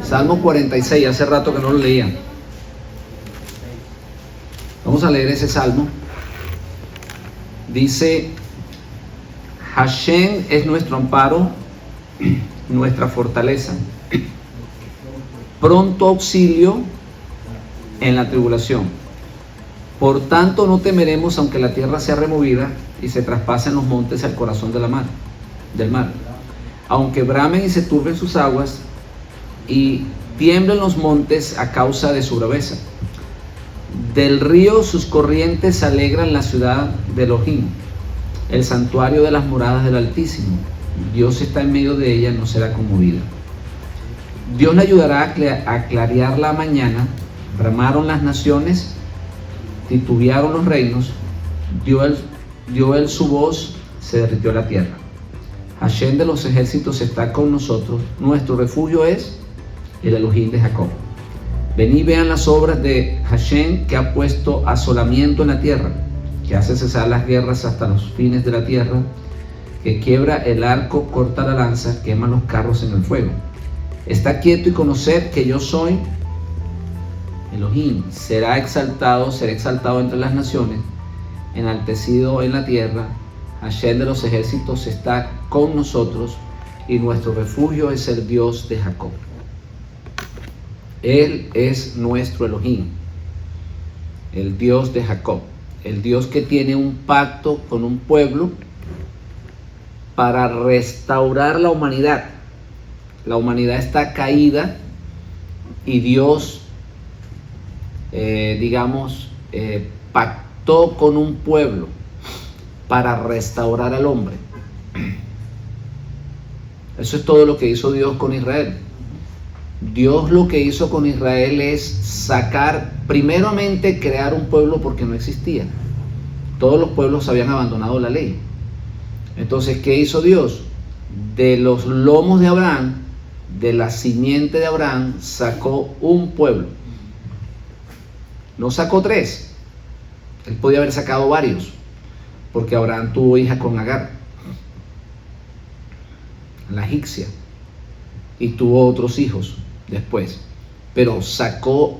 Salmo 46, hace rato que no lo leía. Vamos a leer ese salmo. Dice: Hashem es nuestro amparo, nuestra fortaleza, pronto auxilio en la tribulación. Por tanto no temeremos aunque la tierra sea removida y se traspasen los montes al corazón del mar. Aunque bramen y se turben sus aguas y tiemblen los montes a causa de su braveza. Del río sus corrientes alegran la ciudad de Elohim, el santuario de las moradas del Altísimo. Dios está en medio de ella, no será conmovida. Dios le ayudará a clarear la mañana. Bramaron las naciones, titubearon los reinos, dio él su voz, se derritió la tierra. Hashem de los ejércitos está con nosotros, nuestro refugio es el Elohim de Jacob. Venid y vean las obras de Hashem, que ha puesto asolamiento en la tierra, que hace cesar las guerras hasta los fines de la tierra, que quiebra el arco, corta la lanza, quema los carros en el fuego. Está quieto y conoced que yo soy Elohim. Será exaltado entre las naciones, enaltecido en la tierra. Hashem de los ejércitos está con nosotros y nuestro refugio es el Dios de Jacob. Él es nuestro Elohim, el Dios de Jacob, el Dios que tiene un pacto con un pueblo para restaurar la humanidad. La humanidad está caída y Dios, pactó con un pueblo para restaurar al hombre. Eso es todo lo que hizo Dios con Israel. Dios lo que hizo con Israel es primeramente crear un pueblo porque no existía. Todos los pueblos habían abandonado la ley. Entonces, ¿qué hizo Dios? De los lomos de Abraham, de la simiente de Abraham, sacó un pueblo. No sacó 3. Él podía haber sacado varios, porque Abraham tuvo hija con Agar, la egipcia, y tuvo otros hijos después, pero sacó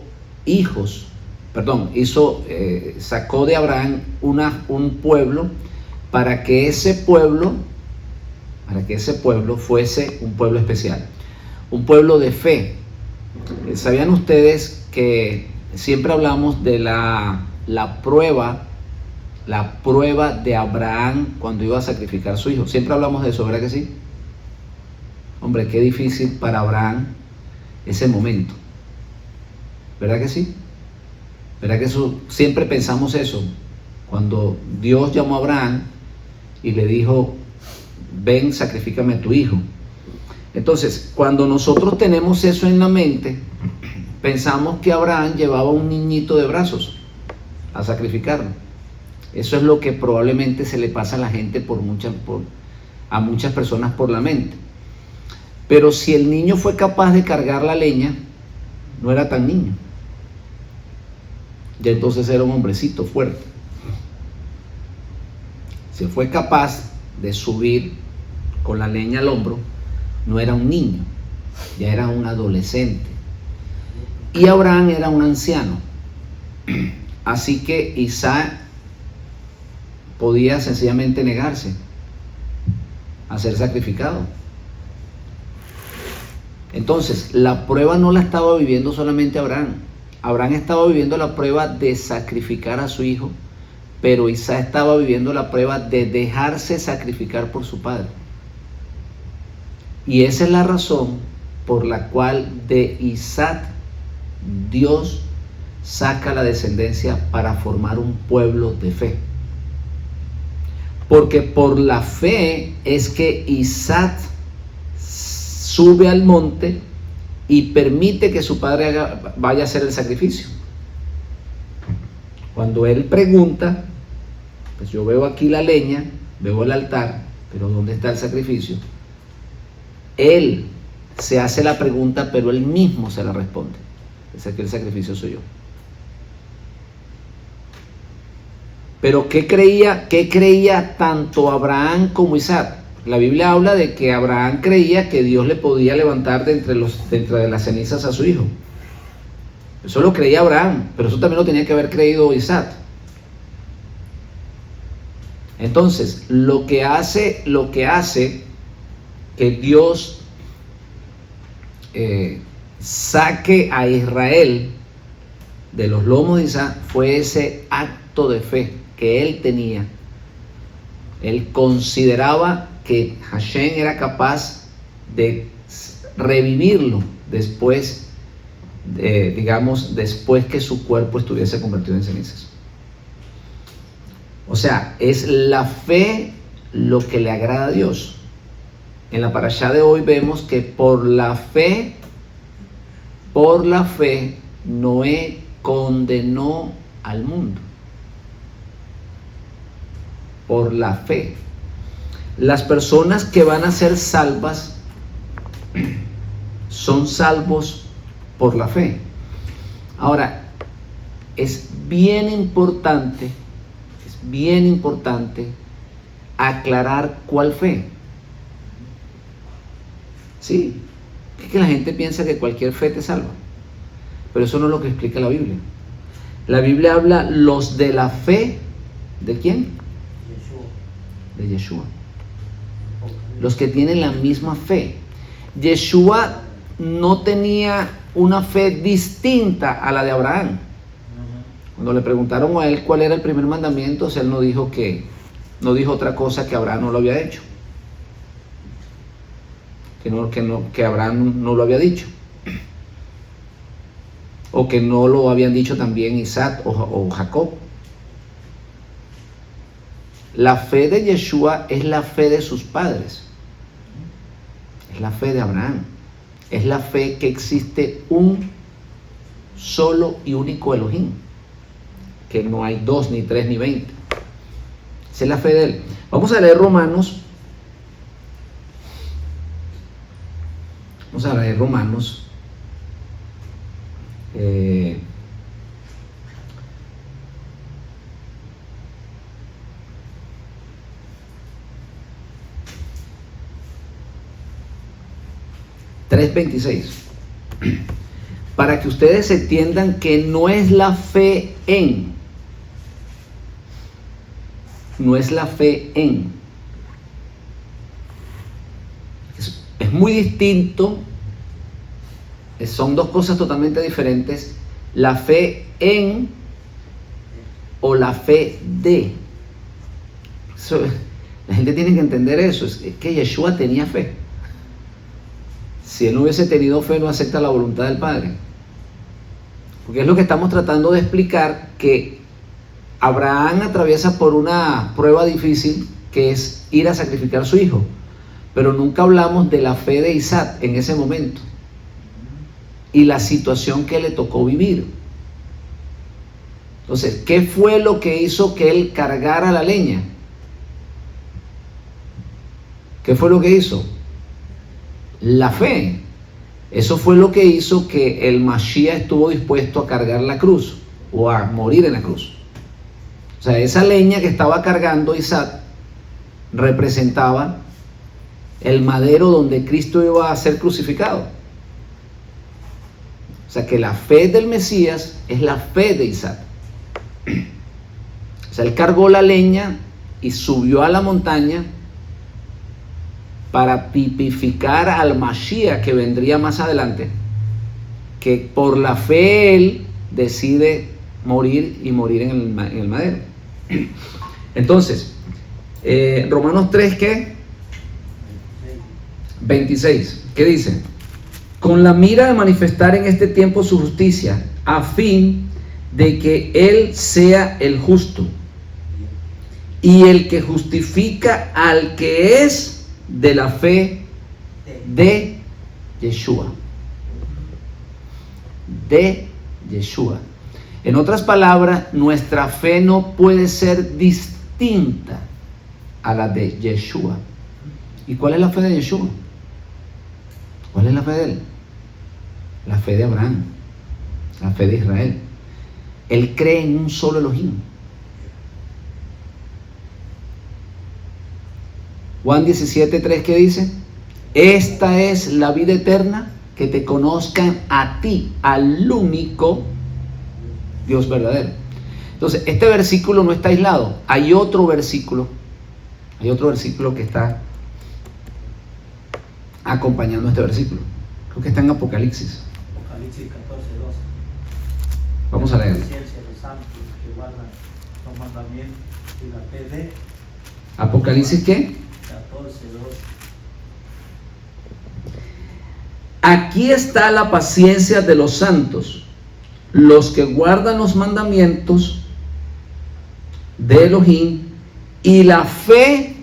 sacó de Abraham un pueblo para que ese pueblo fuese un pueblo especial, un pueblo de fe. ¿Sabían ustedes que siempre hablamos de la prueba de Abraham cuando iba a sacrificar a su hijo? Siempre hablamos de eso, ¿verdad que sí? Hombre, qué difícil para Abraham ese momento, ¿verdad que sí? ¿Verdad que eso? Siempre pensamos eso. Cuando Dios llamó a Abraham y le dijo: ven, sacrifícame a tu hijo. Entonces, cuando nosotros tenemos eso en la mente, pensamos que Abraham llevaba un niñito de brazos a sacrificarlo. Eso es lo que probablemente se le pasa a la gente, a muchas personas por la mente. Pero si el niño fue capaz de cargar la leña, no era tan niño. Ya entonces era un hombrecito fuerte. Si fue capaz de subir con la leña al hombro, no era un niño, ya era un adolescente. Y Abraham era un anciano. Así que Isaac podía sencillamente negarse a ser sacrificado. Entonces, la prueba no la estaba viviendo solamente Abraham. Abraham estaba viviendo la prueba de sacrificar a su hijo, pero Isaac estaba viviendo la prueba de dejarse sacrificar por su padre. Y esa es la razón por la cual de Isaac Dios saca la descendencia para formar un pueblo de fe. Porque por la fe es que Isaac sube al monte y permite que su padre vaya a hacer el sacrificio. Cuando él pregunta, pues yo veo aquí la leña, veo el altar, pero ¿dónde está el sacrificio? Él se hace la pregunta, pero él mismo se la responde. Es que el sacrificio soy yo. Pero ¿qué creía tanto Abraham como Isaac? La Biblia habla de que Abraham creía que Dios le podía levantar de entre las cenizas a su hijo. Eso lo creía Abraham, pero eso también lo tenía que haber creído Isaac. Entonces, lo que hace que Dios saque a Israel de los lomos de Isaac fue ese acto de fe que él tenía. Él consideraba que Hashem era capaz de revivirlo después que su cuerpo estuviese convertido en cenizas. O sea, es la fe lo que le agrada a Dios. En la parashá de hoy vemos que por la fe, Noé condenó al mundo. Por la fe. Las personas que van a ser salvas son salvos por la fe. Ahora, es bien importante aclarar cuál fe. Sí, es que la gente piensa que cualquier fe te salva, pero eso no es lo que explica la Biblia. La Biblia habla los de la fe, ¿de quién? De Yeshua. Los que tienen la misma fe. Yeshua no tenía una fe distinta a la de Abraham. Cuando le preguntaron a él cuál era el primer mandamiento, él no dijo otra cosa que Abraham no lo había hecho. Que Abraham no lo había dicho. O que no lo habían dicho también Isaac o Jacob. La fe de Yeshua es la fe de sus padres. Es la fe de Abraham. Es la fe que existe un solo y único Elohim. Que no hay 2, ni 3, ni 20. Esa es la fe de él. Vamos a leer Romanos. Vamos a leer Romanos. 3:26. Para que ustedes entiendan que no es la fe en. No es la fe en. Es muy distinto. Son dos cosas totalmente diferentes. La fe en o la fe de. La gente tiene que entender eso. Es que Yeshua tenía fe. Si él no hubiese tenido fe, no acepta la voluntad del Padre. Porque es lo que estamos tratando de explicar, que Abraham atraviesa por una prueba difícil, que es ir a sacrificar a su hijo. Pero nunca hablamos de la fe de Isaac en ese momento y la situación que le tocó vivir. Entonces, ¿qué fue lo que hizo que él cargara la leña? ¿Qué fue lo que hizo? La fe. Eso fue lo que hizo que el Mashiach estuvo dispuesto a cargar la cruz o a morir en la cruz. O sea, esa leña que estaba cargando Isaac representaba el madero donde Cristo iba a ser crucificado. O sea, que la fe del Mesías es la fe de Isaac. O sea, él cargó la leña y subió a la montaña para tipificar al Mashiach que vendría más adelante, que por la fe él decide morir y morir en el madero. Entonces, Romanos 3, ¿qué? 26, ¿qué dice? Con la mira de manifestar en este tiempo su justicia, a fin de que él sea el justo y el que justifica al que es de la fe de Yeshua. De Yeshua. En otras palabras, nuestra fe no puede ser distinta a la de Yeshua. ¿Y cuál es la fe de Yeshua? ¿Cuál es la fe de él? La fe de Abraham, la fe de Israel. Él cree en un solo Elohim. Juan 17:3, ¿qué dice? Esta es la vida eterna, que te conozcan a ti, al único Dios verdadero. Entonces, este versículo no está aislado. Hay otro versículo que está acompañando este versículo. Creo que está en Apocalipsis. Apocalipsis 14:12. Vamos a leerlo. La ciencia de los santos que guardan los mandamientos y la fe de ¿Apocalipsis qué? 14:12. Aquí está la paciencia de los santos, los que guardan los mandamientos de Elohim y la fe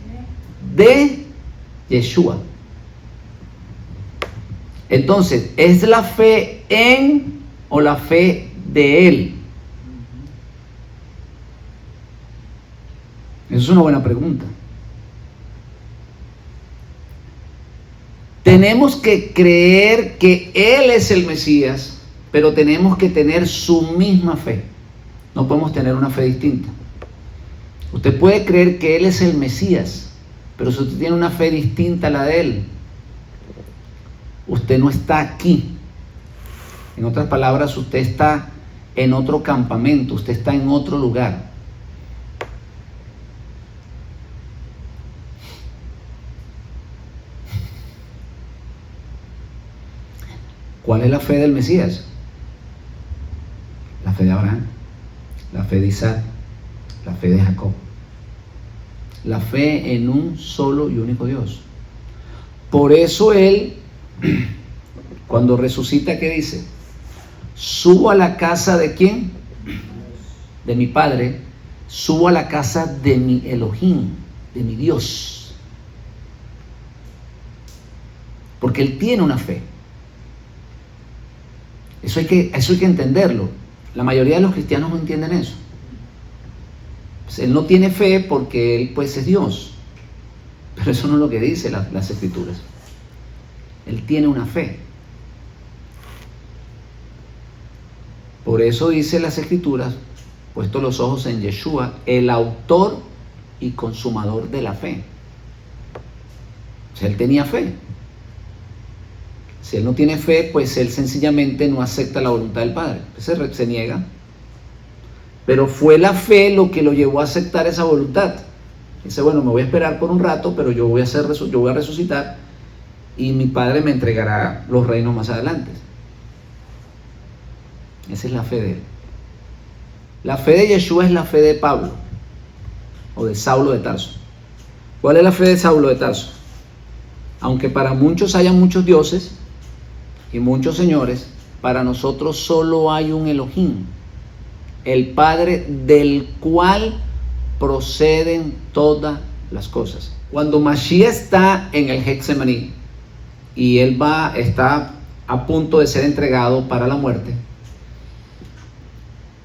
de Yeshua. Entonces, ¿es la fe en o la fe de él? Esa es una buena pregunta. Tenemos que creer que él es el Mesías, pero tenemos que tener su misma fe. No podemos tener una fe distinta. Usted puede creer que él es el Mesías, pero si usted tiene una fe distinta a la de él, usted no está aquí. En otras palabras, usted está en otro campamento, usted está en otro lugar. ¿Cuál es la fe del Mesías? La fe de Abraham, la fe de Isaac, la fe de Jacob. La fe en un solo y único Dios. Por eso él, cuando resucita, ¿qué dice? Subo a la casa de ¿quién? De mi Padre. Subo a la casa de mi Elohim, de mi Dios. Porque él tiene una fe. Eso hay que entenderlo. La mayoría de los cristianos no entienden eso. Pues él no tiene fe porque él pues es Dios. Pero eso no es lo que dice las Escrituras. Él tiene una fe. Por eso dice las Escrituras, puesto los ojos en Yeshua, el autor y consumador de la fe. O sea, él tenía fe. Si él no tiene fe, pues él sencillamente no acepta la voluntad del Padre. Se niega. Pero fue la fe lo que lo llevó a aceptar esa voluntad. Dice, bueno, me voy a esperar por un rato, pero yo voy a resucitar y mi Padre me entregará los reinos más adelante. Esa es la fe de él. La fe de Yeshua es la fe de Pablo o de Saulo de Tarso. ¿Cuál es la fe de Saulo de Tarso? Aunque para muchos haya muchos dioses y muchos señores, para nosotros solo hay un Elohim, el Padre del cual proceden todas las cosas. Cuando Mashiach está en el Getsemaní y él está a punto de ser entregado para la muerte,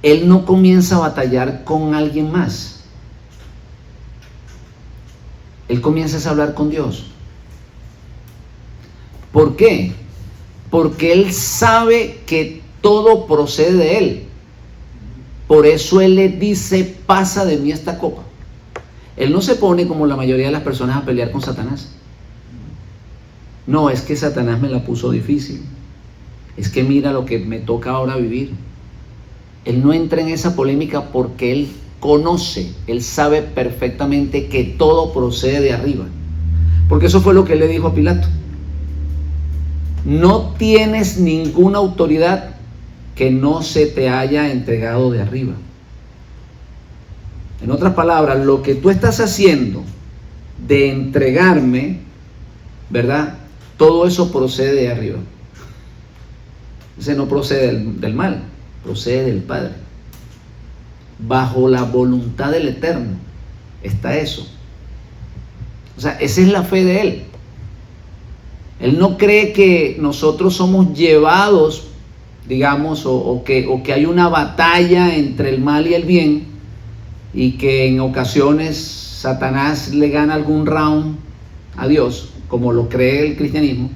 él no comienza a batallar con alguien más. Él comienza a hablar con Dios. ¿Por qué? Porque él sabe que todo procede de él. Por eso él le dice, pasa de mí esta copa. Él no se pone como la mayoría de las personas a pelear con Satanás. No, es que Satanás me la puso difícil. Es que mira lo que me toca ahora vivir. Él no entra en esa polémica porque él conoce, él sabe perfectamente que todo procede de arriba. Porque eso fue lo que él le dijo a Pilato. No tienes ninguna autoridad que no se te haya entregado de arriba. En otras palabras, lo que tú estás haciendo de entregarme, ¿verdad? Todo eso procede de arriba. Ese no procede del mal, procede del Padre. Bajo la voluntad del Eterno está eso. O sea, esa es la fe de él. Él no cree que nosotros somos llevados, digamos, o que hay una batalla entre el mal y el bien, y que en ocasiones Satanás le gana algún round a Dios, como lo cree el cristianismo,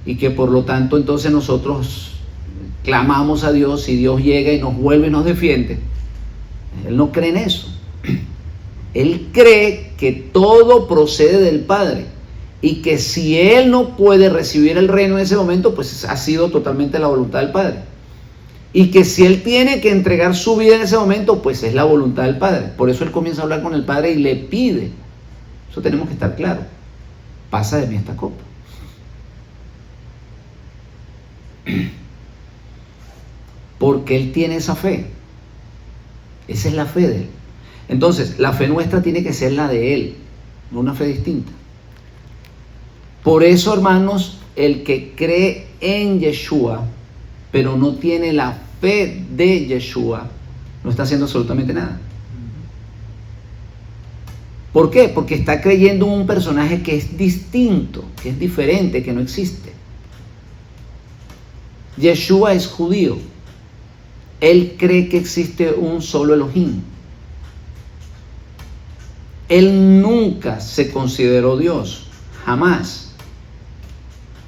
y que por lo tanto entonces nosotros clamamos a Dios y Dios llega y nos vuelve y nos defiende. Él no cree en eso. Él cree que todo procede del Padre y que si él no puede recibir el reino en ese momento, pues ha sido totalmente la voluntad del Padre. Y que si él tiene que entregar su vida en ese momento, pues es la voluntad del Padre. Por eso él comienza a hablar con el Padre y le pide. Eso tenemos que estar claro. Pasa de mí esta copa. Porque él tiene esa fe. Esa es la fe de él. Entonces, la fe nuestra tiene que ser la de él, no una fe distinta. Por eso, hermanos, el que cree en Yeshua, pero no tiene la fe de Yeshua, no está haciendo absolutamente nada. ¿Por qué? Porque está creyendo en un personaje que es distinto, que es diferente, que no existe. Yeshua es judío. Él cree que existe un solo Elohim. Él nunca se consideró Dios, jamás.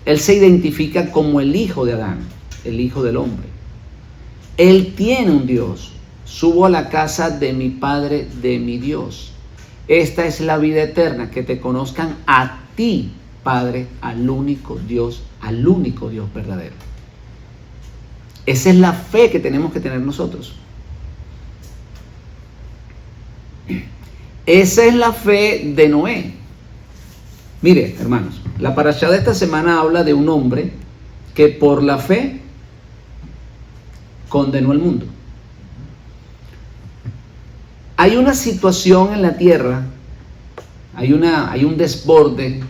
Él se identifica como el hijo de Adán, el hijo del hombre. Él tiene un Dios. Subo a la casa de mi Padre, de mi Dios. Esta es la vida eterna, que te conozcan a ti, Padre, al único Dios verdadero. Esa es la fe que tenemos que tener nosotros. Esa es la fe de Noé. Mire, hermanos, la parashá de esta semana habla de un hombre que por la fe condenó el mundo. Hay una situación en la tierra, hay un desborde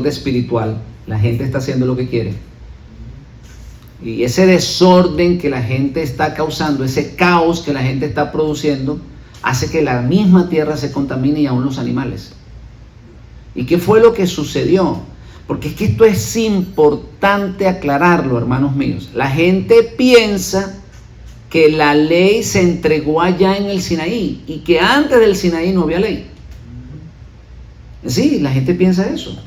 espiritual. La gente está haciendo lo que quiere. Y ese desorden que la gente está causando, ese caos que la gente está produciendo, hace que la misma tierra se contamine y aún los animales. ¿Y qué fue lo que sucedió? Porque es que esto es importante aclararlo, hermanos míos. La gente piensa que la ley se entregó allá en el Sinaí y que antes del Sinaí no había ley. Sí, la gente piensa eso.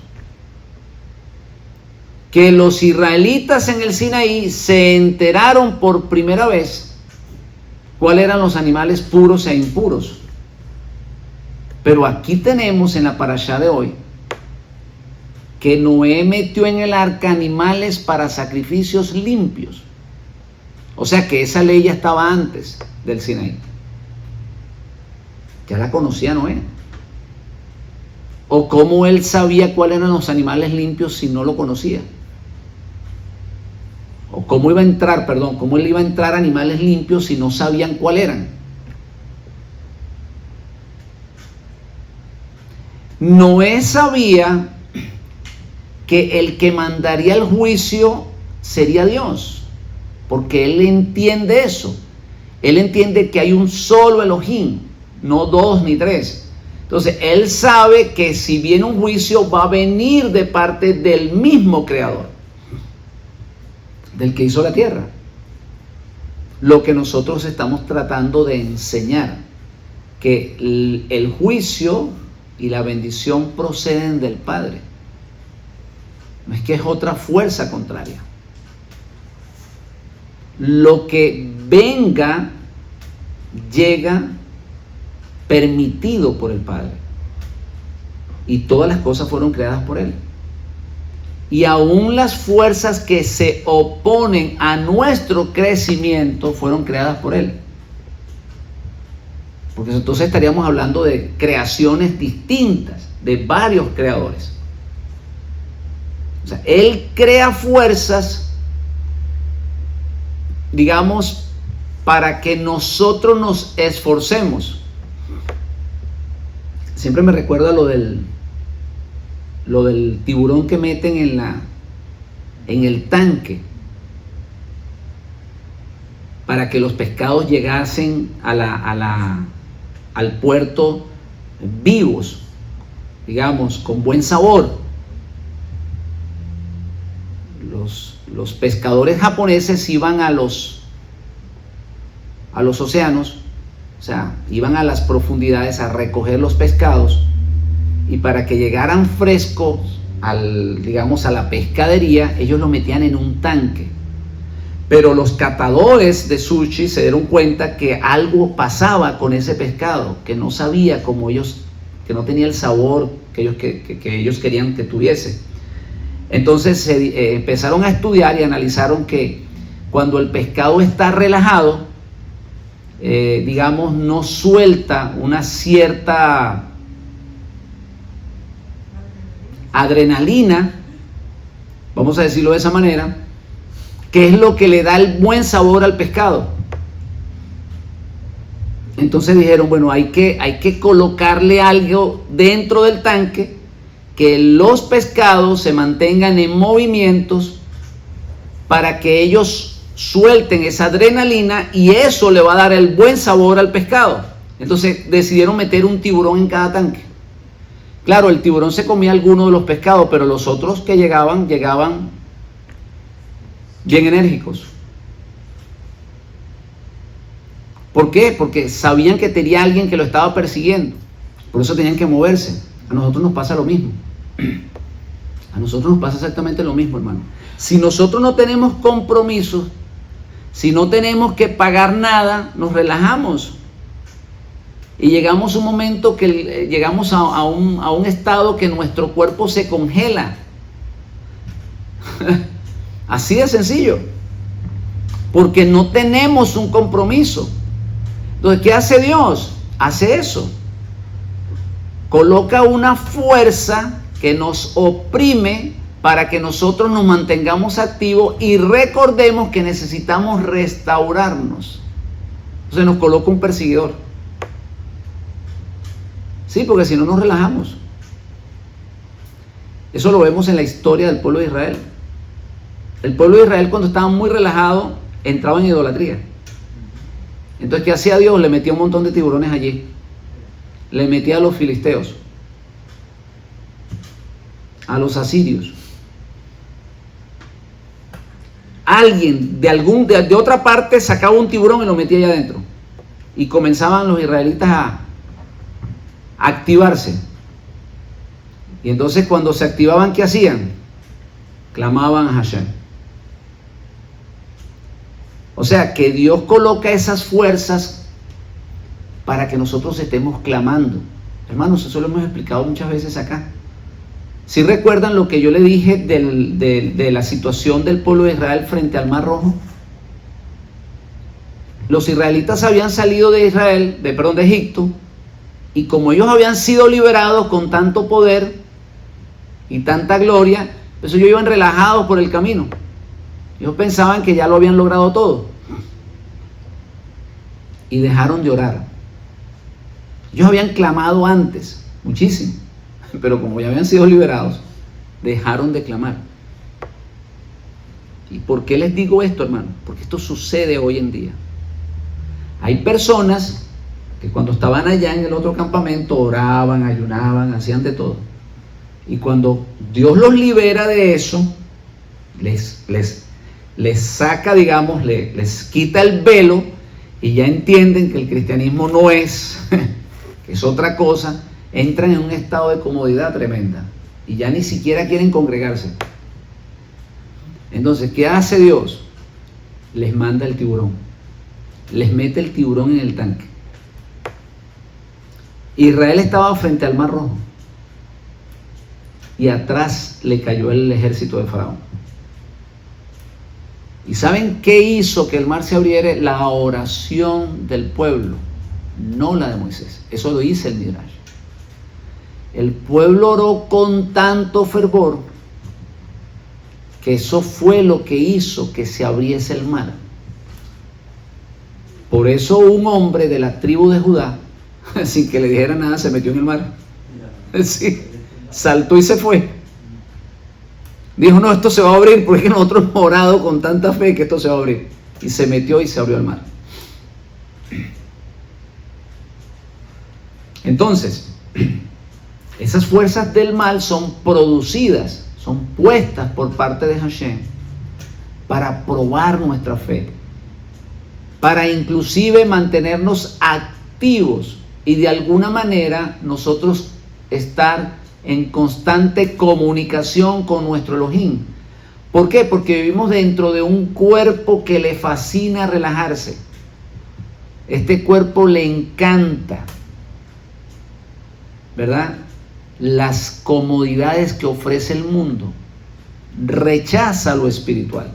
Que los israelitas en el Sinaí se enteraron por primera vez cuáles eran los animales puros e impuros. Pero aquí tenemos en la parashá de hoy que Noé metió en el arca animales para sacrificios limpios. O sea que esa ley ya estaba antes del Sinaí. Ya la conocía Noé. ¿O cómo él sabía cuáles eran los animales limpios si no lo conocía? ¿O cómo él iba a entrar animales limpios si no sabían cuáles eran? Noé sabía que el que mandaría el juicio sería Dios, porque él entiende eso. Él entiende que hay un solo Elohim, no dos ni tres. Entonces, él sabe que si viene un juicio va a venir de parte del mismo Creador, del que hizo la tierra. Lo que nosotros estamos tratando de enseñar, que el juicio y la bendición proceden del Padre. No es que es otra fuerza contraria. Lo que venga, llega permitido por el Padre. Y todas las cosas fueron creadas por Él. Y aún las fuerzas que se oponen a nuestro crecimiento fueron creadas por Él. Porque entonces estaríamos hablando de creaciones distintas, de varios creadores. O sea, Él crea fuerzas, digamos, para que nosotros nos esforcemos. Siempre me recuerda lo del tiburón que meten en el tanque para que los pescados llegasen al puerto vivos, digamos, con buen sabor. Los pescadores japoneses iban a los océanos, o sea, iban a las profundidades a recoger los pescados, y para que llegaran frescos a la pescadería, ellos lo metían en un tanque. Pero los catadores de sushi se dieron cuenta que algo pasaba con ese pescado, que no sabía como ellos, que no tenía el sabor que ellos querían que tuviese. Entonces empezaron a estudiar y analizaron que cuando el pescado está relajado, digamos, no suelta una cierta adrenalina, vamos a decirlo de esa manera, que es lo que le da el buen sabor al pescado. Entonces dijeron, bueno, hay que colocarle algo dentro del tanque que los pescados se mantengan en movimientos para que ellos suelten esa adrenalina y eso le va a dar el buen sabor al pescado. Entonces decidieron meter un tiburón en cada tanque. Claro, el tiburón se comía alguno de los pescados, pero los otros que llegaban bien enérgicos. ¿Por qué? Porque sabían que tenía alguien que lo estaba persiguiendo. Por eso tenían que moverse. A nosotros nos pasa lo mismo. A nosotros nos pasa exactamente lo mismo, hermano. Si nosotros no tenemos compromisos, si no tenemos que pagar nada, nos relajamos. Y llegamos a un momento que llegamos a un estado que nuestro cuerpo se congela. Así de sencillo. Porque no tenemos un compromiso. Entonces, ¿qué hace Dios? Hace eso. Coloca una fuerza que nos oprime para que nosotros nos mantengamos activos y recordemos que necesitamos restaurarnos. Entonces nos coloca un perseguidor. Sí, porque si no nos relajamos. Eso lo vemos en la historia del pueblo de Israel. El pueblo de Israel, cuando estaba muy relajado, entraba en idolatría. Entonces, ¿qué hacía Dios? Le metía un montón de tiburones allí. Le metía a los filisteos, a los asirios. Alguien de otra parte sacaba un tiburón y lo metía allá adentro. Y comenzaban los israelitas a activarse. Y entonces cuando se activaban, ¿qué hacían? Clamaban a Hashem. O sea que Dios coloca esas fuerzas para que nosotros estemos clamando. Hermanos, eso lo hemos explicado muchas veces acá. ¿Sí recuerdan lo que yo le dije de la situación del pueblo de Israel frente al Mar Rojo? Los israelitas habían salido de Egipto, y como ellos habían sido liberados con tanto poder y tanta gloria, pues ellos iban relajados por el camino. Ellos pensaban que ya lo habían logrado todo. Y dejaron de orar. Ellos habían clamado antes, muchísimo. Pero como ya habían sido liberados, dejaron de clamar. ¿Y por qué les digo esto, hermano? Porque esto sucede hoy en día. Hay personas que cuando estaban allá en el otro campamento oraban, ayunaban, hacían de todo. Y cuando Dios los libera de eso, les saca, digamos, les quita el velo y ya entienden que el cristianismo no es, que es otra cosa, entran en un estado de comodidad tremenda y ya ni siquiera quieren congregarse. Entonces, ¿qué hace Dios? Les manda el tiburón, les mete el tiburón en el tanque. Israel estaba frente al Mar Rojo y atrás le cayó el ejército de Faraón. ¿Y saben qué hizo que el mar se abriera? La oración del pueblo, no la de Moisés. Eso lo dice el Midrash. El pueblo oró con tanto fervor que eso fue lo que hizo que se abriese el mar. Por eso un hombre de la tribu de Judá, sin que le dijera nada, se metió en el mar. Sí, saltó y se fue. Dijo, no, esto se va a abrir porque nosotros hemos orado con tanta fe que esto se va a abrir. Y se metió y se abrió el mar. Entonces, esas fuerzas del mal son producidas, son puestas por parte de Hashem para probar nuestra fe, para inclusive mantenernos activos y de alguna manera nosotros estar en constante comunicación con nuestro Elohim, ¿Por qué? Porque vivimos dentro de un cuerpo que le fascina relajarse. Este cuerpo le encanta, ¿verdad?, las comodidades que ofrece el mundo. Rechaza lo espiritual.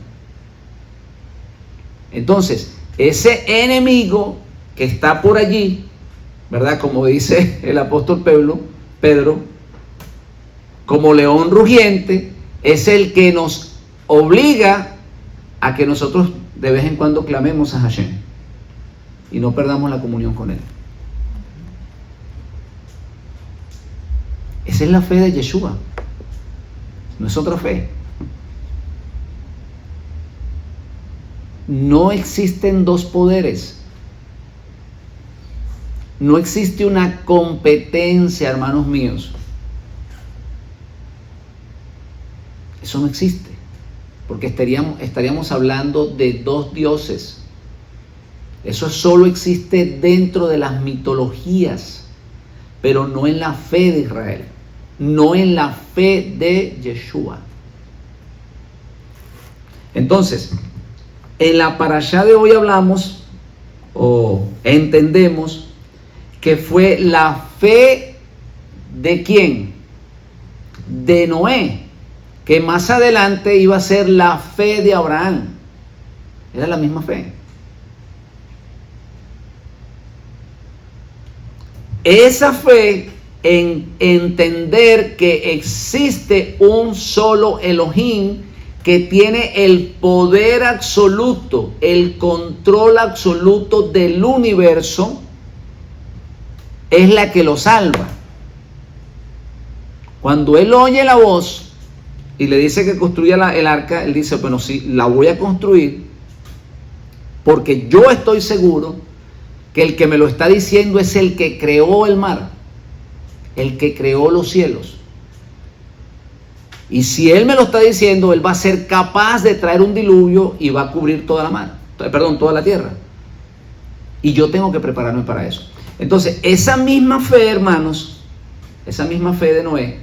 Entonces, ese enemigo que está por allí, ¿verdad?, como dice el apóstol Pedro, como león rugiente, es el que nos obliga a que nosotros de vez en cuando clamemos a Hashem y no perdamos la comunión con Él. Esa es la fe de Yeshua, no es otra fe. No existen dos poderes, no existe una competencia, hermanos míos. Eso no existe, porque estaríamos hablando de dos dioses. Eso solo existe dentro de las mitologías, pero no en la fe de Israel, no en la fe de Yeshua. Entonces, en la parashá de hoy hablamos o entendemos que fue la fe de ¿quién? De Noé, que más adelante iba a ser la fe de Abraham. Era la misma fe. Esa fe en entender que existe un solo Elohim que tiene el poder absoluto, el control absoluto del universo, es la que lo salva. Cuando él oye la voz y le dice que construya el arca, él dice, bueno, sí, la voy a construir porque yo estoy seguro que el que me lo está diciendo es el que creó el mar, el que creó los cielos. Y si él me lo está diciendo, él va a ser capaz de traer un diluvio y va a cubrir toda la tierra. Y yo tengo que prepararme para eso. Entonces, esa misma fe, hermanos, esa misma fe de Noé,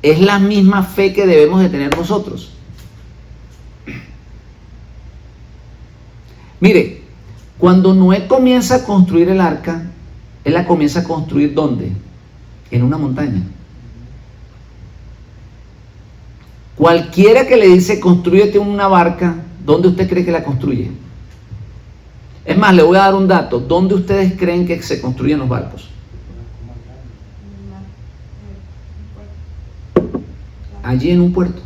es la misma fe que debemos de tener nosotros. Mire, cuando Noé comienza a construir el arca, él la comienza a construir ¿dónde? En una montaña. Cualquiera que le dice construyete una barca, ¿dónde usted cree que la construye? Es más, le voy a dar un dato. ¿Dónde ustedes creen que se construyen los barcos? Allí en un puerto.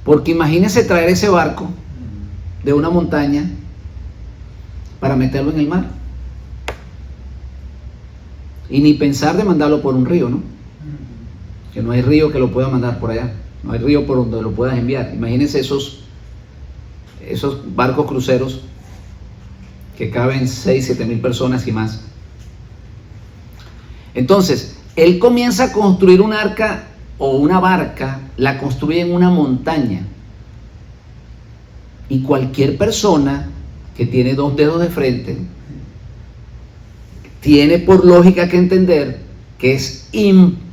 Porque imagínense traer ese barco de una montaña para meterlo en el mar. Y ni pensar de mandarlo por un río, ¿no? Que no hay río que lo pueda mandar por allá. No hay río por donde lo puedas enviar. Imagínense esos barcos cruceros que caben 6-7 mil personas y más. Entonces, él comienza a construir un arca o una barca, la construye en una montaña. Y cualquier persona que tiene 2 dedos de frente tiene por lógica que entender que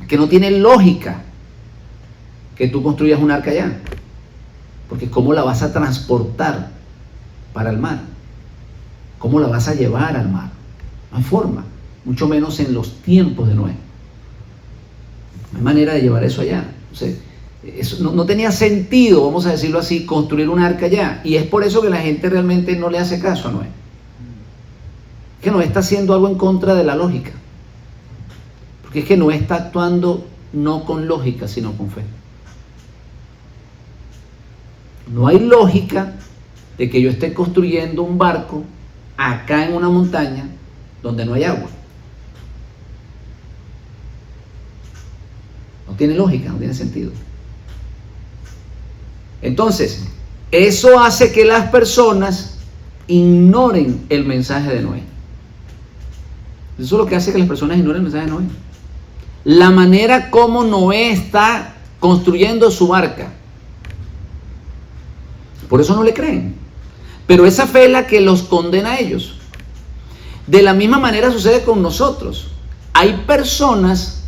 que no tiene lógica que tú construyas un arca allá, porque ¿cómo la vas a transportar para el mar? ¿Cómo la vas a llevar al mar? No hay forma, mucho menos en los tiempos de Noé. No hay manera de llevar eso allá. O sea, eso no tenía sentido, vamos a decirlo así, construir un arca allá, y es por eso que la gente realmente no le hace caso a Noé. Que Noé está haciendo algo en contra de la lógica, porque es que Noé está actuando no con lógica, sino con fe. No hay lógica de que yo esté construyendo un barco acá en una montaña donde no hay agua. No tiene lógica, no tiene sentido. Entonces, eso hace que las personas ignoren el mensaje de Noé. Eso es lo que hace que las personas ignoren el mensaje de Noé. La manera como Noé está construyendo su barca. Por eso no le creen. Pero esa fe es la que los condena a ellos. De la misma manera sucede con nosotros. Hay personas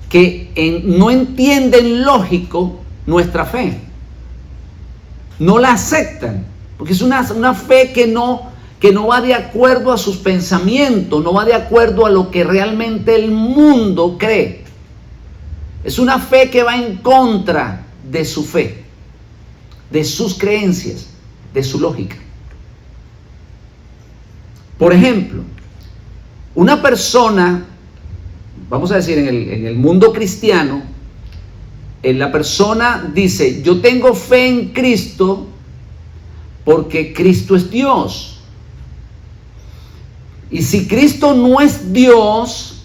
que no entienden lógico nuestra fe. no la aceptan, porque es una fe que no va de acuerdo a sus pensamientos, no va de acuerdo a lo que realmente el mundo cree. Es una fe que va en contra de su fe, de sus creencias, de su lógica. Por ejemplo, una persona, vamos a decir en el mundo cristiano, la persona dice: yo tengo fe en Cristo porque Cristo es Dios. Y si Cristo no es Dios,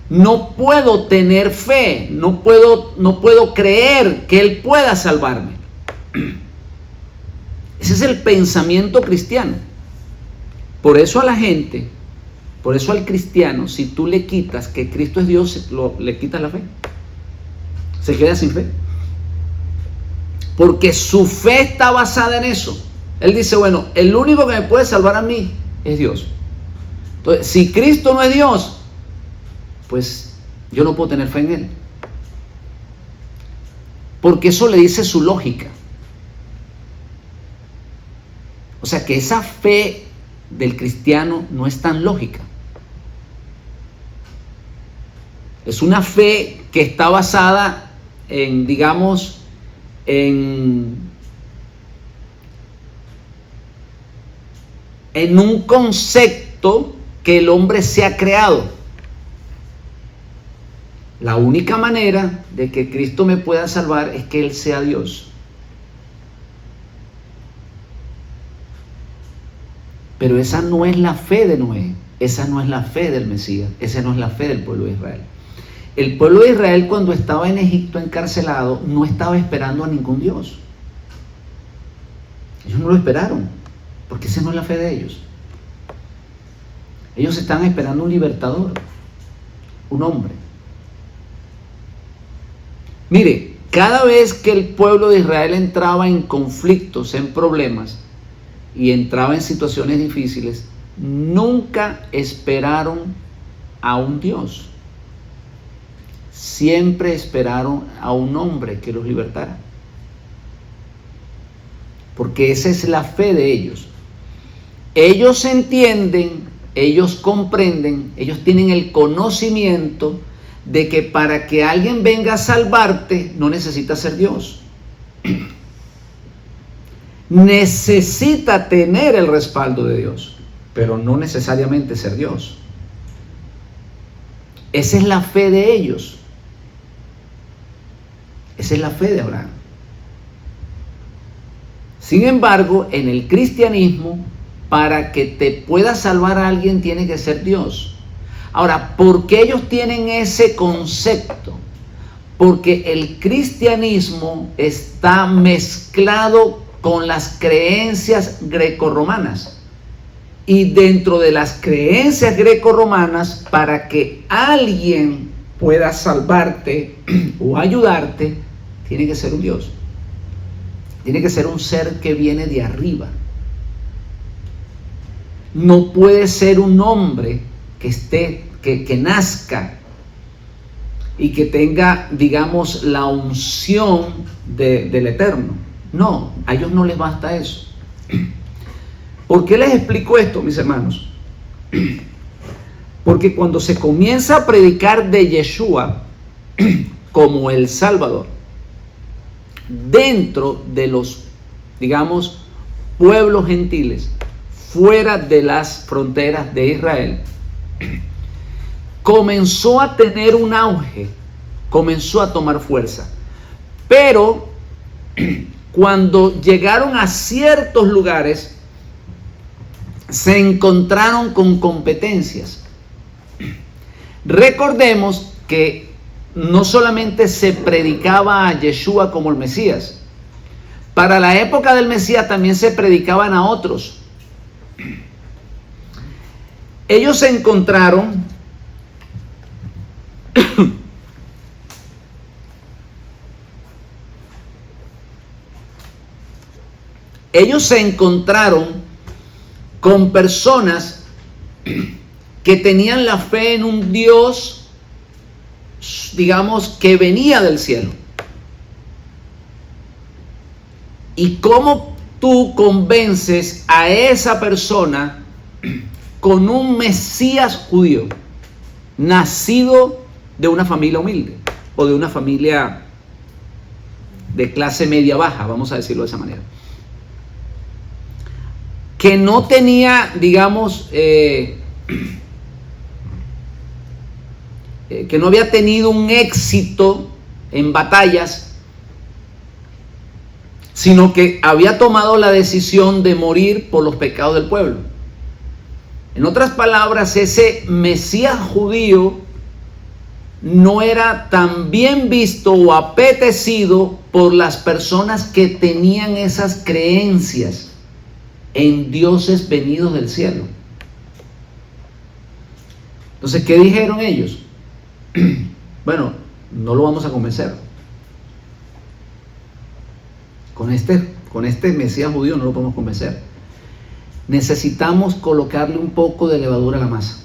no puedo tener fe, no puedo creer que Él pueda salvarme. Ese es el pensamiento cristiano. Por eso a la gente, por eso al cristiano, si tú le quitas que Cristo es Dios, le quitas la fe. Se queda sin fe. Porque su fe está basada en eso. Él dice: bueno, el único que me puede salvar a mí es Dios. Entonces, si Cristo no es Dios, pues yo no puedo tener fe en Él. Porque eso le dice su lógica. O sea que esa fe del cristiano no es tan lógica. Es una fe que está basada en, digamos, en un concepto que el hombre se ha creado. La única manera de que Cristo me pueda salvar es que Él sea Dios. Pero esa no es la fe de Noé, esa no es la fe del Mesías, esa no es la fe del pueblo de Israel. El pueblo de Israel, cuando estaba en Egipto encarcelado, no estaba esperando a ningún Dios. Ellos no lo esperaron, porque esa no es la fe de ellos. Ellos estaban esperando un libertador, un hombre. Mire, cada vez que el pueblo de Israel entraba en conflictos, en problemas, y entraba en situaciones difíciles, nunca esperaron a un Dios. Siempre esperaron a un hombre que los libertara. Porque esa es la fe de ellos. Ellos entienden, ellos comprenden, ellos tienen el conocimiento de que para que alguien venga a salvarte no necesita ser Dios. Necesita tener el respaldo de Dios, pero no necesariamente ser Dios. Esa es la fe de ellos. Esa es la fe de Abraham. Sin embargo, en el cristianismo, para que te pueda salvar a alguien tiene que ser Dios. Ahora, ¿por qué ellos tienen ese concepto? Porque el cristianismo está mezclado con las creencias grecorromanas. Y dentro de las creencias grecorromanas, para que alguien pueda salvarte o ayudarte, tiene que ser un Dios. Tiene que ser un ser que viene de arriba. No puede ser un hombre que nazca y que tenga, digamos, la unción del Eterno. No, a ellos no les basta eso. ¿Por qué les explico esto, mis hermanos? Porque cuando se comienza a predicar de Yeshua como el Salvador, dentro de los, digamos, pueblos gentiles, fuera de las fronteras de Israel, comenzó a tener un auge, comenzó a tomar fuerza. Pero cuando llegaron a ciertos lugares, se encontraron con competencias. Recordemos que no solamente se predicaba a Yeshua como el Mesías, para la época del Mesías también se predicaban a otros. Ellos se encontraron con personas que tenían la fe en un Dios, digamos, que venía del cielo. ¿Y cómo tú convences a esa persona con un Mesías judío, nacido de una familia humilde o de una familia de clase media baja, vamos a decirlo de esa manera, que no tenía, digamos, que no había tenido un éxito en batallas, sino que había tomado la decisión de morir por los pecados del pueblo? En otras palabras, ese Mesías judío no era tan bien visto o apetecido por las personas que tenían esas creencias en dioses venidos del cielo. Entonces, ¿qué dijeron ellos? Bueno, no lo vamos a convencer. Con este Mesías judío no lo podemos convencer. Necesitamos colocarle un poco de levadura a la masa.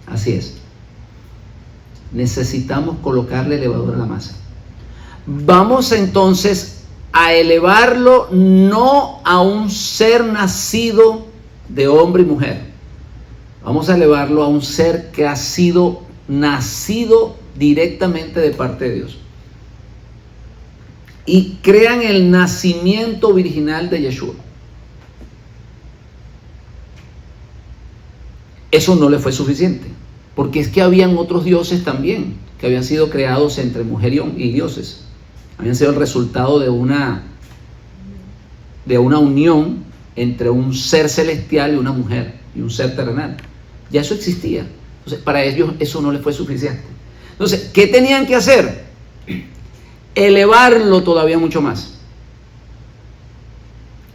Así es. Necesitamos colocarle levadura a la masa. Vamos entonces a elevarlo no a un ser nacido de hombre y mujer. Vamos a elevarlo a un ser que ha sido nacido directamente de parte de Dios. Y crean el nacimiento virginal de Yeshua. Eso no le fue suficiente, porque es que habían otros dioses también, que habían sido creados entre mujer y dioses. Habían sido el resultado de una unión entre un ser celestial y una mujer, y un ser terrenal. Ya eso existía. Entonces, para ellos eso no les fue suficiente. Entonces, ¿qué tenían que hacer? Elevarlo todavía mucho más.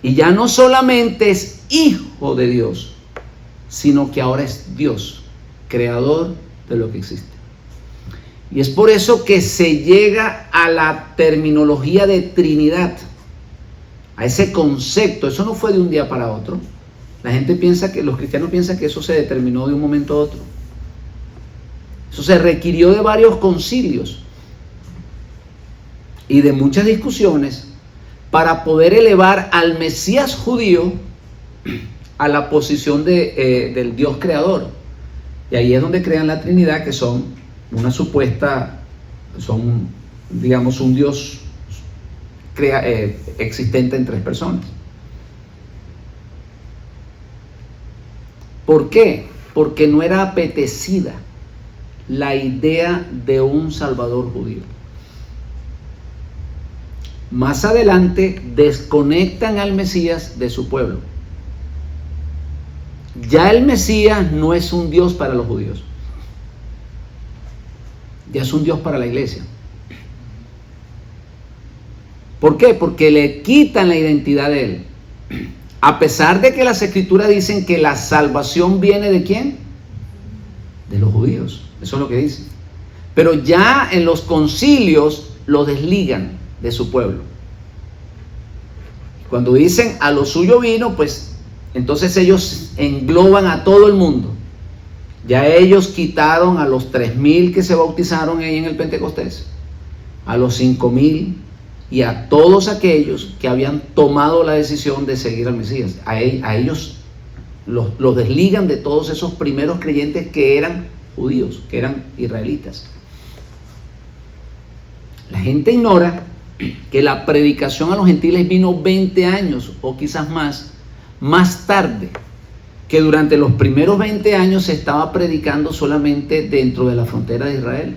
Y ya no solamente es hijo de Dios, sino que ahora es Dios, creador de lo que existe. Y es por eso que se llega a la terminología de Trinidad, a ese concepto. Eso no fue de un día para otro. La gente piensa que, los cristianos piensan que eso se determinó de un momento a otro. Eso se requirió de varios concilios y de muchas discusiones para poder elevar al Mesías judío a la posición del Dios creador. Y ahí es donde crean la Trinidad, que son una supuesta, son, digamos, un Dios existente en tres personas. ¿Por qué? Porque no era apetecida la idea de un Salvador judío. Más adelante desconectan al Mesías de su pueblo. Ya el Mesías no es un Dios para los judíos. Ya es un Dios para la iglesia. ¿Por qué? Porque le quitan la identidad de él. A pesar de que las escrituras dicen que la salvación viene ¿de quién? De los judíos. Eso es lo que dice. Pero ya en los concilios lo desligan de su pueblo. Cuando dicen a lo suyo vino, pues entonces ellos engloban a todo el mundo. Ya ellos quitaron a los 3,000 que se bautizaron ahí en el Pentecostés, a los 5,000 y a todos aquellos que habían tomado la decisión de seguir al Mesías. A ellos los desligan de todos esos primeros creyentes que eran judíos, que eran israelitas. La gente ignora que la predicación a los gentiles vino 20 años o quizás más tarde, que durante los primeros 20 años se estaba predicando solamente dentro de la frontera de Israel.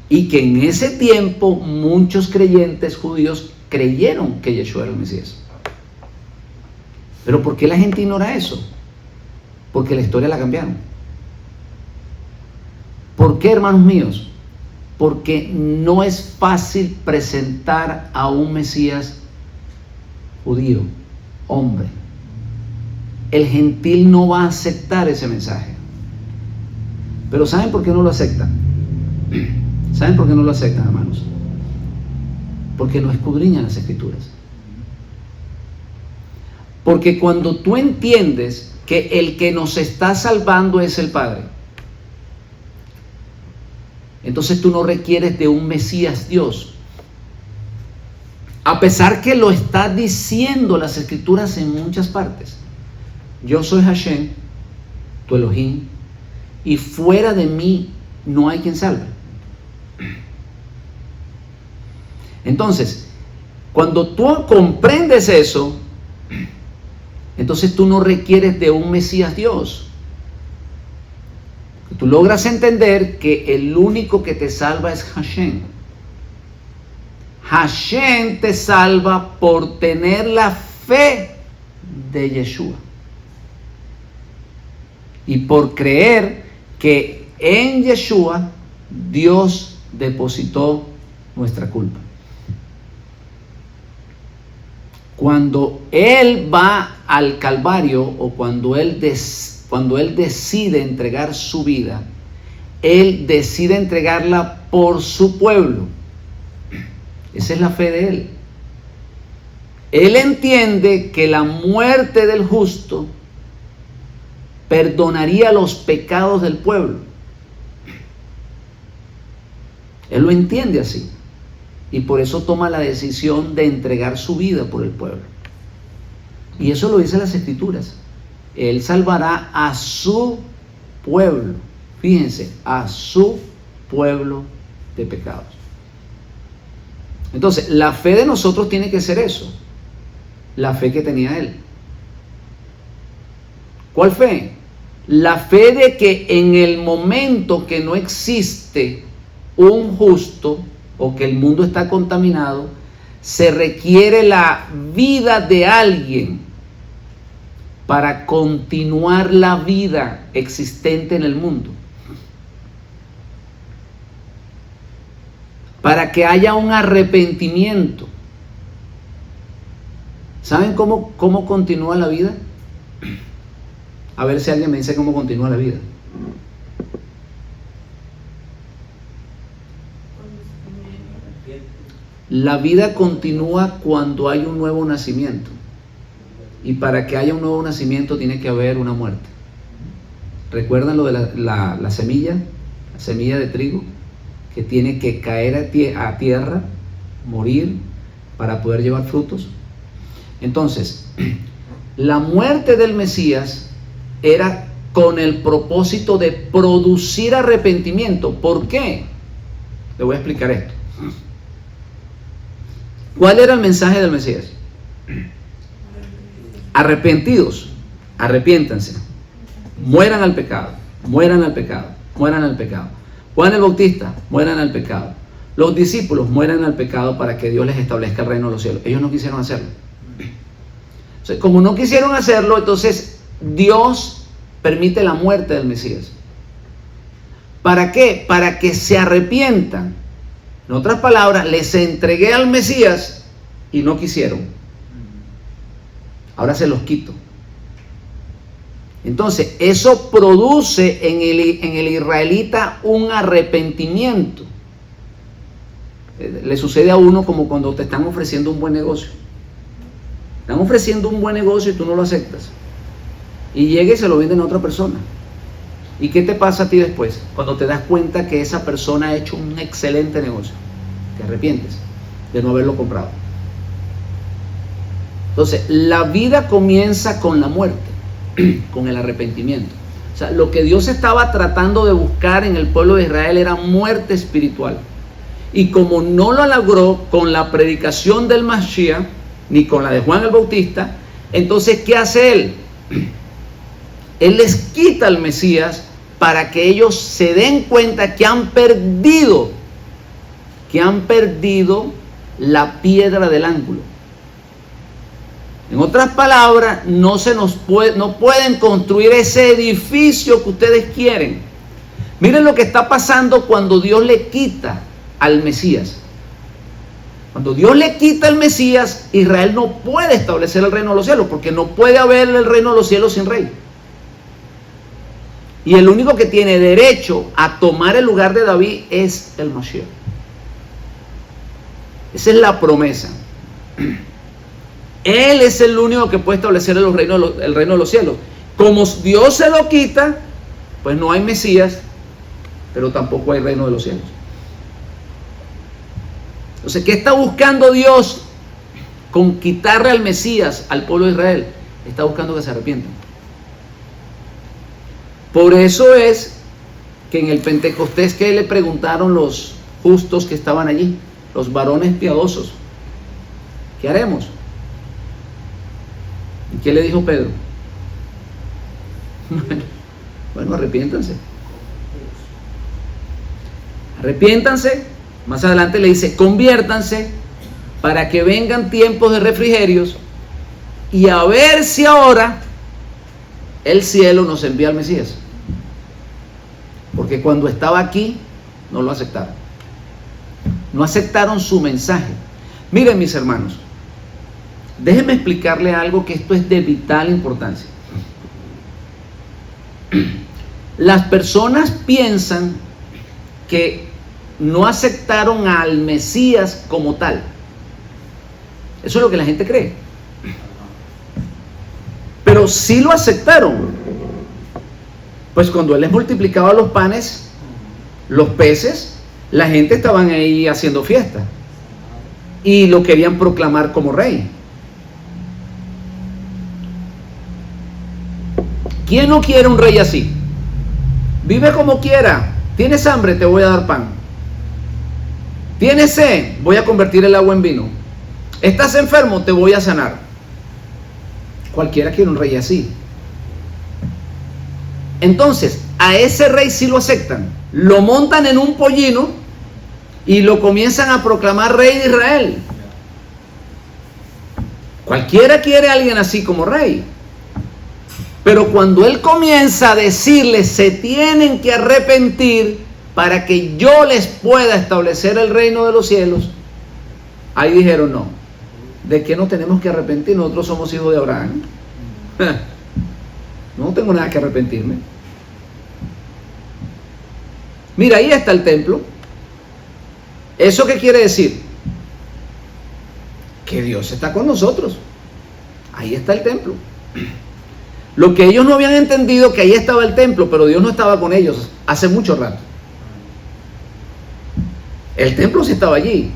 Y que en ese tiempo muchos creyentes judíos creyeron que Yeshua era el Mesías. Pero ¿por qué la gente ignora eso? Porque la historia la cambiaron. ¿Por qué, hermanos míos? Porque no es fácil presentar a un Mesías judío, hombre. El gentil no va a aceptar ese mensaje. Pero ¿saben por qué no lo aceptan? ¿Saben por qué no lo aceptan, hermanos? Porque no escudriñan las escrituras. Porque cuando tú entiendes que el que nos está salvando es el Padre, entonces tú no requieres de un Mesías Dios. A pesar que lo está diciendo las Escrituras en muchas partes. Yo soy Hashem, tu Elohim, y fuera de mí no hay quien salve. Entonces, cuando tú comprendes eso, entonces tú no requieres de un Mesías Dios. Tú logras entender que el único que te salva es Hashem. Hashem te salva por tener la fe de Yeshua. Y por creer que en Yeshua Dios depositó nuestra culpa. Cuando Él va al Calvario o cuando Él decide entregar su vida, Él decide entregarla por su pueblo. Esa es la fe de Él. Él entiende que la muerte del justo perdonaría los pecados del pueblo. Él lo entiende así. Y por eso toma la decisión de entregar su vida por el pueblo. Y eso lo dicen las Escrituras. Él salvará a su pueblo. Fíjense, a su pueblo de pecados. Entonces, la fe de nosotros tiene que ser eso. La fe que tenía Él. ¿Cuál fe? La fe de que en el momento que no existe un justo o que el mundo está contaminado, se requiere la vida de alguien para continuar la vida existente en el mundo. Para que haya un arrepentimiento. ¿Saben cómo continúa la vida? A ver si alguien me dice cómo continúa la vida. La vida continúa cuando hay un nuevo nacimiento. Y para que haya un nuevo nacimiento tiene que haber una muerte. ¿Recuerdan lo de la semilla? La semilla de trigo, que tiene que caer a tierra, morir, para poder llevar frutos. Entonces, la muerte del Mesías era con el propósito de producir arrepentimiento. ¿Por qué? Le voy a explicar esto. ¿Cuál era el mensaje del Mesías? Arrepentidos, arrepiéntanse, mueran al pecado, mueran al pecado, mueran al pecado. Juan el Bautista, mueran al pecado. Los discípulos mueran al pecado para que Dios les establezca el reino de los cielos. Ellos no quisieron hacerlo. O sea, como no quisieron hacerlo, entonces Dios permite la muerte del Mesías. ¿Para qué? Para que se arrepientan. En otras palabras, les entregué al Mesías y no quisieron. Ahora se los quito. Entonces, eso produce en el israelita un arrepentimiento. Le sucede a uno como cuando te están ofreciendo un buen negocio. Te están ofreciendo un buen negocio y tú no lo aceptas. Y llega y se lo venden a otra persona. ¿Y qué te pasa a ti después? Cuando te das cuenta que esa persona ha hecho un excelente negocio. Te arrepientes de no haberlo comprado. Entonces, la vida comienza con la muerte, con el arrepentimiento. O sea, lo que Dios estaba tratando de buscar en el pueblo de Israel era muerte espiritual. Y como no lo logró con la predicación del Mashiach, ni con la de Juan el Bautista, entonces, ¿qué hace Él? Él les quita al Mesías para que ellos se den cuenta que han perdido la piedra del ángulo. En otras palabras, no pueden construir ese edificio que ustedes quieren. Miren lo que está pasando cuando Dios le quita al Mesías. Cuando Dios le quita al Mesías, Israel no puede establecer el reino de los cielos, porque no puede haber el reino de los cielos sin rey. Y el único que tiene derecho a tomar el lugar de David es el Mashiach. Esa es la promesa. Él es el único que puede establecer el reino de los cielos. Como Dios se lo quita, pues no hay Mesías, pero tampoco hay reino de los cielos. Entonces, ¿qué está buscando Dios con quitarle al Mesías al pueblo de Israel, está buscando que se arrepientan. Por eso es que en el Pentecostés, que le preguntaron los justos que estaban allí, los varones piadosos, ¿qué haremos? ¿Y qué le dijo Pedro? Bueno, arrepiéntanse. Arrepiéntanse. Más adelante le dice, conviértanse para que vengan tiempos de refrigerios y a ver si ahora el cielo nos envía al Mesías. Porque cuando estaba aquí no lo aceptaron. No aceptaron su mensaje. Miren, mis hermanos, déjenme explicarle algo, que esto es de vital importancia. Las personas piensan que no aceptaron al Mesías como tal. Eso es lo que la gente cree. Pero sí lo aceptaron. Pues cuando Él les multiplicaba los panes, los peces, la gente estaban ahí haciendo fiesta y lo querían proclamar como rey. ¿Quién no quiere un rey así? Vive como quiera. ¿Tienes hambre? Te voy a dar pan. ¿Tienes sed? Voy a convertir el agua en vino. ¿Estás enfermo? Te voy a sanar. Cualquiera quiere un rey así. Entonces, a ese rey sí lo aceptan. Lo montan en un pollino y lo comienzan a proclamar rey de Israel. Cualquiera quiere a alguien así como rey. Pero cuando Él comienza a decirles, se tienen que arrepentir para que yo les pueda establecer el reino de los cielos, ahí dijeron, no, ¿de qué nos tenemos que arrepentir? Nosotros somos hijos de Abraham. No tengo nada que arrepentirme. Mira, ahí está el templo. ¿Eso qué quiere decir? Que Dios está con nosotros. Ahí está el templo. Lo que ellos no habían entendido, que ahí estaba el templo, pero Dios no estaba con ellos hace mucho rato. El templo sí estaba allí,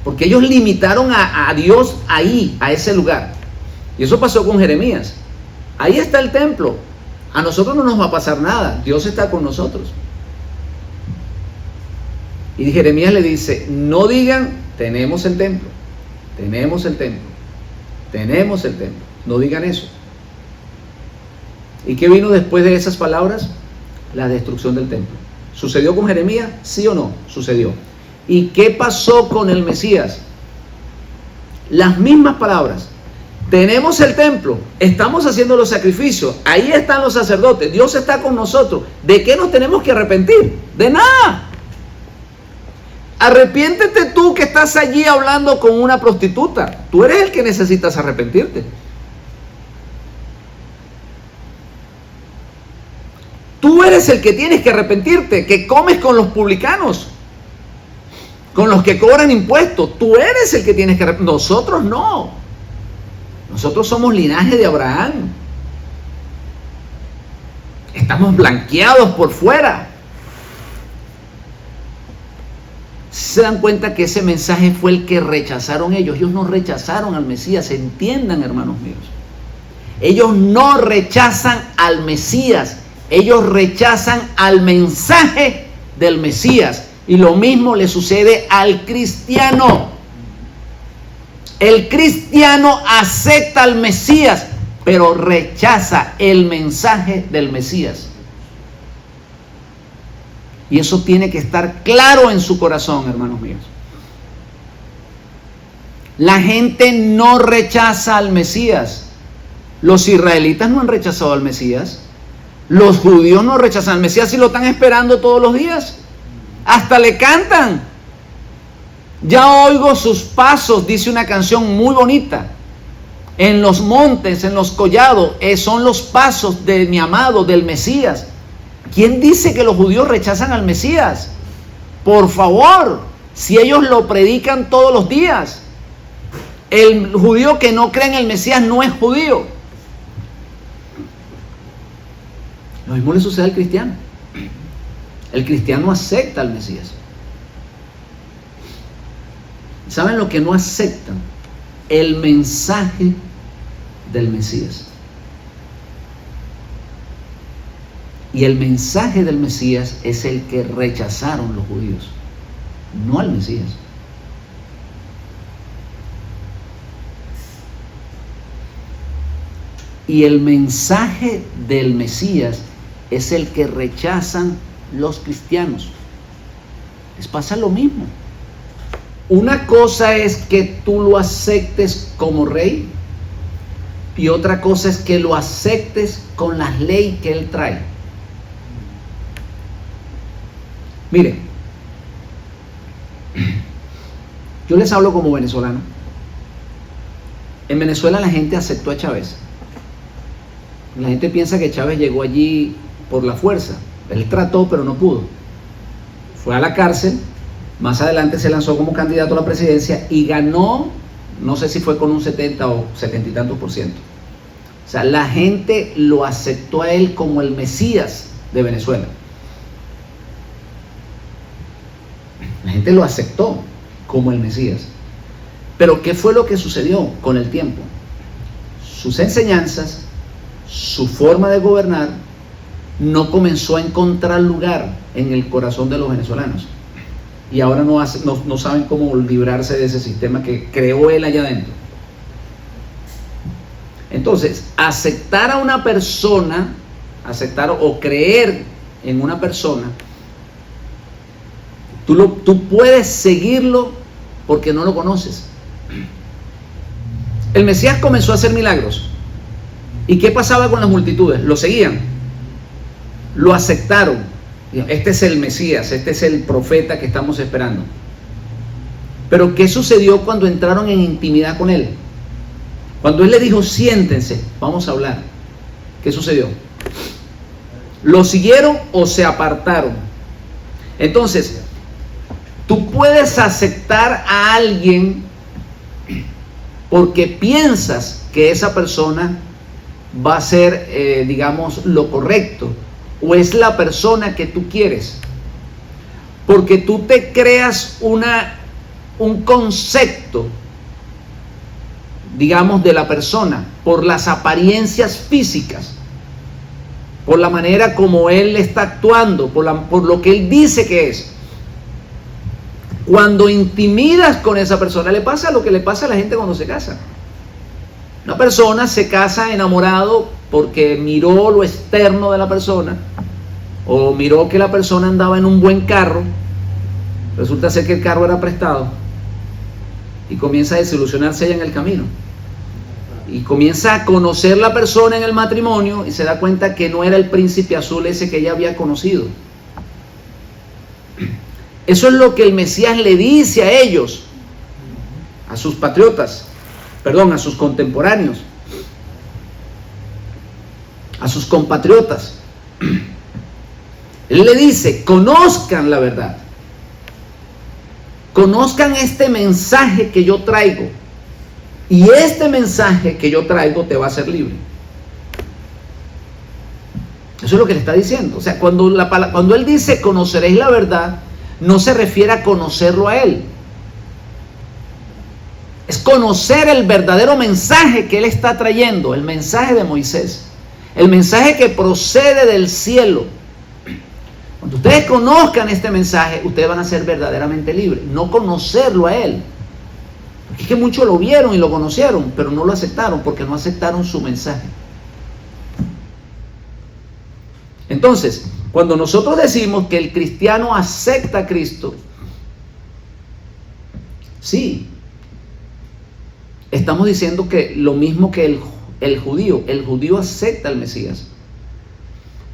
porque ellos limitaron a Dios ahí, a ese lugar. Y eso pasó con Jeremías. Ahí está el templo. A nosotros no nos va a pasar nada. Dios está con nosotros. Y Jeremías le dice, no digan, tenemos el templo, tenemos el templo, tenemos el templo. No digan eso. ¿Y qué vino después de esas palabras? La destrucción del templo. ¿Sucedió con Jeremías? ¿Sí o no? Sucedió. ¿Y qué pasó con el Mesías? Las mismas palabras. Tenemos el templo, estamos haciendo los sacrificios, ahí están los sacerdotes, Dios está con nosotros. ¿De qué nos tenemos que arrepentir? De nada. Arrepiéntete tú que estás allí hablando con una prostituta. Tú eres el que necesitas arrepentirte. Tú eres el que tienes que arrepentirte, que comes con los publicanos, con los que cobran impuestos. Tú eres el que tienes que arrepentirte. Nosotros no. Nosotros somos linaje de Abraham. Estamos blanqueados por fuera. ¿Se dan cuenta que ese mensaje fue el que rechazaron ellos? Ellos no rechazaron al Mesías. Entiendan, hermanos míos. Ellos no rechazan al Mesías. Ellos rechazan al mensaje del Mesías. Y lo mismo le sucede al cristiano. El cristiano acepta al Mesías, pero rechaza el mensaje del Mesías. Y eso tiene que estar claro en su corazón, hermanos míos. La gente no rechaza al Mesías. Los israelitas no han rechazado al Mesías. Los judíos no rechazan al Mesías y lo están esperando todos los días. Hasta le cantan. Ya oigo sus pasos, dice una canción muy bonita. En los montes, en los collados, son los pasos de mi amado, del Mesías. ¿Quién dice que los judíos rechazan al Mesías? Por favor, si ellos lo predican todos los días. El judío que no cree en el Mesías no es judío. Lo mismo le sucede al cristiano. El cristiano acepta al Mesías. ¿Saben lo que no aceptan? el mensaje del Mesías. Y el mensaje del Mesías es el que rechazaron los judíos, no al Mesías. Y el mensaje del Mesías es el que rechazan los cristianos. Les pasa lo mismo. Una cosa es que tú lo aceptes como rey y otra cosa es que lo aceptes con las leyes que él trae. Miren, yo les hablo como venezolano. En Venezuela la gente aceptó a Chávez. La gente piensa que Chávez llegó allí por la fuerza. Él trató, pero no pudo. Fue a la cárcel, más adelante se lanzó como candidato a la presidencia y ganó, no sé si fue con un 70 o 70 y tantos %. O sea, la gente lo aceptó a él como el Mesías de Venezuela. La gente lo aceptó como el Mesías. Pero ¿qué fue lo que sucedió con el tiempo? Sus enseñanzas, su forma de gobernar, no comenzó a encontrar lugar en el corazón de los venezolanos. Y ahora no saben cómo librarse de ese sistema que creó él allá adentro. Entonces, aceptar a una persona, aceptar o creer en una persona, tú puedes seguirlo porque no lo conoces. El Mesías comenzó a hacer milagros. ¿Y qué pasaba con las multitudes? Lo seguían, lo aceptaron. Este es el Mesías, este es el profeta que estamos esperando. Pero ¿qué sucedió cuando entraron en intimidad con él? Cuando él le dijo, siéntense, vamos a hablar. ¿Qué sucedió? ¿Lo siguieron o se apartaron? Entonces, tú puedes aceptar a alguien porque piensas que esa persona va a ser, digamos, lo correcto, o es la persona que tú quieres, porque tú te creas un concepto, digamos, de la persona por las apariencias físicas, por la manera como él está actuando, por lo que él dice que es. Cuando intimidas con esa persona, le pasa lo que le pasa a la gente cuando se casa. Una persona se casa enamorado porque miró lo externo de la persona, o miró que la persona andaba en un buen carro. Resulta ser que el carro era prestado y comienza a desilusionarse ella en el camino. Y comienza a conocer la persona en el matrimonio y se da cuenta que no era el príncipe azul ese que ella había conocido. Eso es lo que el Mesías le dice a ellos, a sus patriotas, a sus contemporáneos, a sus compatriotas. Él le dice, conozcan la verdad, conozcan este mensaje que yo traigo, y este mensaje que yo traigo te va a hacer libre. Eso es lo que le está diciendo. O sea, cuando él dice conoceréis la verdad, no se refiere a conocerlo a él. Es conocer el verdadero mensaje que él está trayendo, el mensaje de Moisés, el mensaje que procede del cielo. Cuando ustedes conozcan este mensaje, ustedes van a ser verdaderamente libres. No conocerlo a él. Porque es que muchos lo vieron y lo conocieron, pero no lo aceptaron porque no aceptaron su mensaje. Entonces, cuando nosotros decimos que el cristiano acepta a Cristo, sí, estamos diciendo que lo mismo que el judío acepta al Mesías,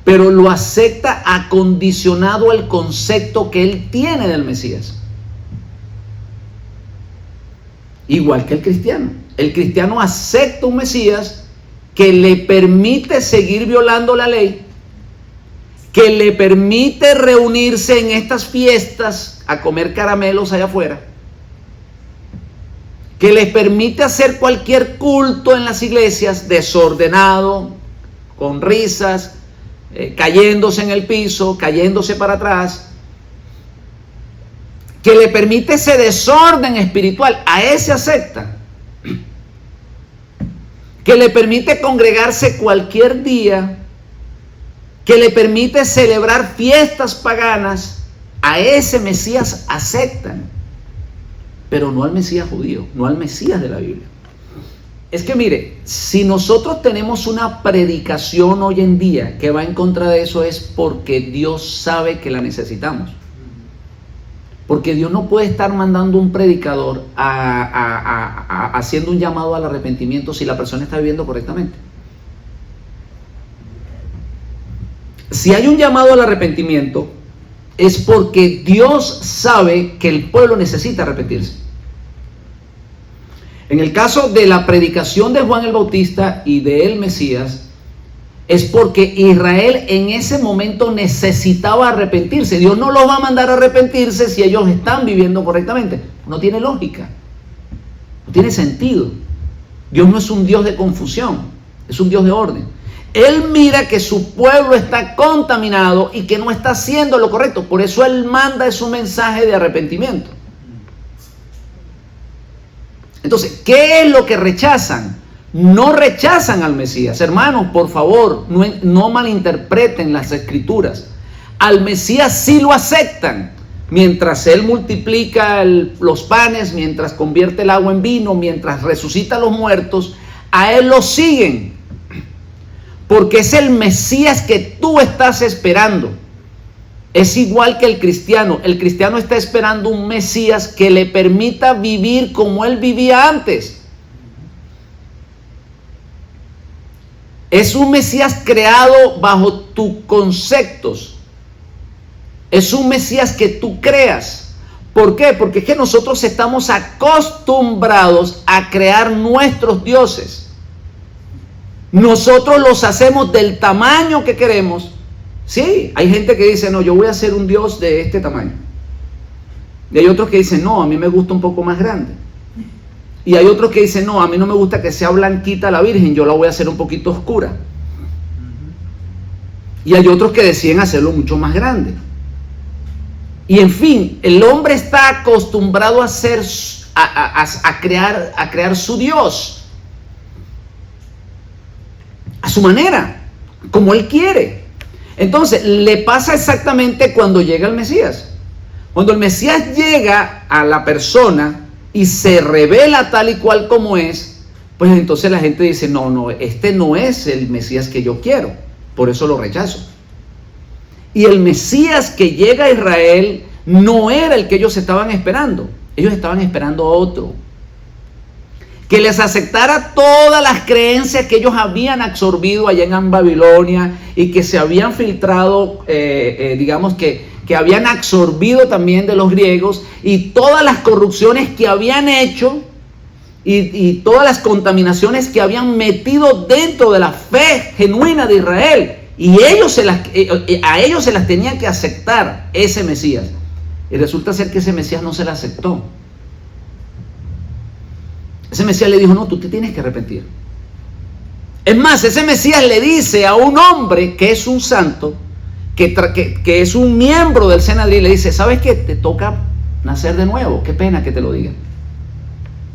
pero lo acepta acondicionado al concepto que él tiene del Mesías. Igual que el cristiano acepta un Mesías que le permite seguir violando la ley, que le permite reunirse en estas fiestas a comer caramelos allá afuera, que les permite hacer cualquier culto en las iglesias desordenado, con risas, cayéndose en el piso, cayéndose para atrás, que le permite ese desorden espiritual. A ese acepta. que le permite congregarse cualquier día, que le permite celebrar fiestas paganas, a ese Mesías aceptan, pero no al Mesías judío, no al Mesías de la Biblia. Es que mire, si nosotros tenemos una predicación hoy en día que va en contra de eso, es porque Dios sabe que la necesitamos. Porque Dios no puede estar mandando un predicador haciendo un llamado al arrepentimiento si la persona está viviendo correctamente. Si hay un llamado al arrepentimiento, es porque Dios sabe que el pueblo necesita arrepentirse. En el caso de la predicación de Juan el Bautista y de el Mesías, es porque Israel en ese momento necesitaba arrepentirse. Dios no los va a mandar a arrepentirse si ellos están viviendo correctamente. No tiene lógica, no tiene sentido. Dios no es un Dios de confusión, es un Dios de orden. Él mira que su pueblo está contaminado y que no está haciendo lo correcto. Por eso Él manda su mensaje de arrepentimiento. Entonces, ¿qué es lo que rechazan? No rechazan al Mesías. Hermanos, por favor, no malinterpreten las Escrituras. Al Mesías sí lo aceptan. Mientras Él multiplica los panes, mientras convierte el agua en vino, mientras resucita a los muertos, a Él lo siguen. Porque es el Mesías que tú estás esperando. Es igual que el cristiano. El cristiano está esperando un Mesías que le permita vivir como él vivía antes. Es un Mesías creado bajo tus conceptos. Es un Mesías que tú creas. ¿Por qué? Porque es que nosotros estamos acostumbrados a crear nuestros dioses. Nosotros los hacemos del tamaño que queremos. Sí, hay gente que dice, no, yo voy a hacer un Dios de este tamaño. Y hay otros que dicen, no, a mí me gusta un poco más grande. Y hay otros que dicen, no, a mí no me gusta que sea blanquita la Virgen, yo la voy a hacer un poquito oscura. Y hay otros que deciden hacerlo mucho más grande. Y en fin, el hombre está acostumbrado a crear su Dios a su manera, como él quiere. Entonces, le pasa exactamente cuando llega el Mesías. Cuando el Mesías llega a la persona y se revela tal y cual como es, pues entonces la gente dice, no, este no es el Mesías que yo quiero, por eso lo rechazo. Y el Mesías que llega a Israel no era el que ellos estaban esperando. Ellos estaban esperando a otro, que les aceptara todas las creencias que ellos habían absorbido allá en Babilonia y que se habían filtrado, digamos que habían absorbido también de los griegos, y todas las corrupciones que habían hecho y todas las contaminaciones que habían metido dentro de la fe genuina de Israel. Y a ellos se las tenía que aceptar ese Mesías. Y resulta ser que ese Mesías no se la aceptó. Ese Mesías le dijo, no, tú te tienes que arrepentir. Es más, ese Mesías le dice a un hombre que es un santo, que es un miembro del Sanedrín, le dice, ¿sabes qué? Te toca nacer de nuevo. Qué pena que te lo diga.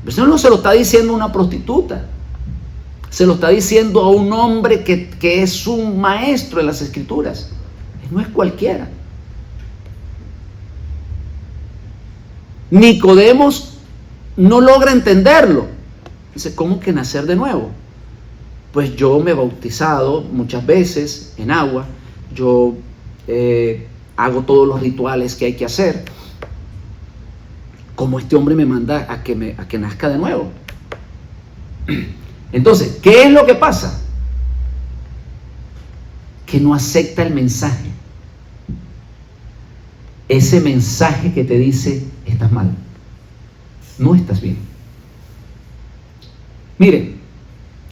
Pero eso no se lo está diciendo a una prostituta. Se lo está diciendo a un hombre que es un maestro en las Escrituras. No es cualquiera. Nicodemos no logra entenderlo. Dice, ¿cómo que nacer de nuevo? Pues yo me he bautizado muchas veces en agua. Yo hago todos los rituales que hay que hacer. ¿Cómo este hombre me manda a que nazca de nuevo? Entonces, ¿qué es lo que pasa? Que no acepta el mensaje. Ese mensaje que te dice, estás mal, no estás bien. Miren,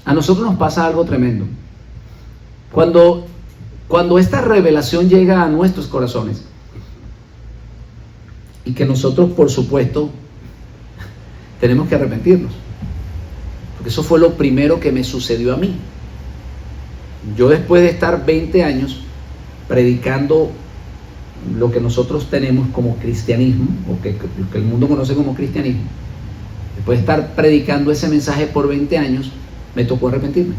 a nosotros nos pasa algo tremendo. Cuando esta revelación llega a nuestros corazones, y que nosotros, por supuesto, tenemos que arrepentirnos. Porque eso fue lo primero que me sucedió a mí. Yo, después de estar 20 años predicando lo que nosotros tenemos como cristianismo, o que el mundo conoce como cristianismo, después de estar predicando ese mensaje por 20 años, me tocó arrepentirme.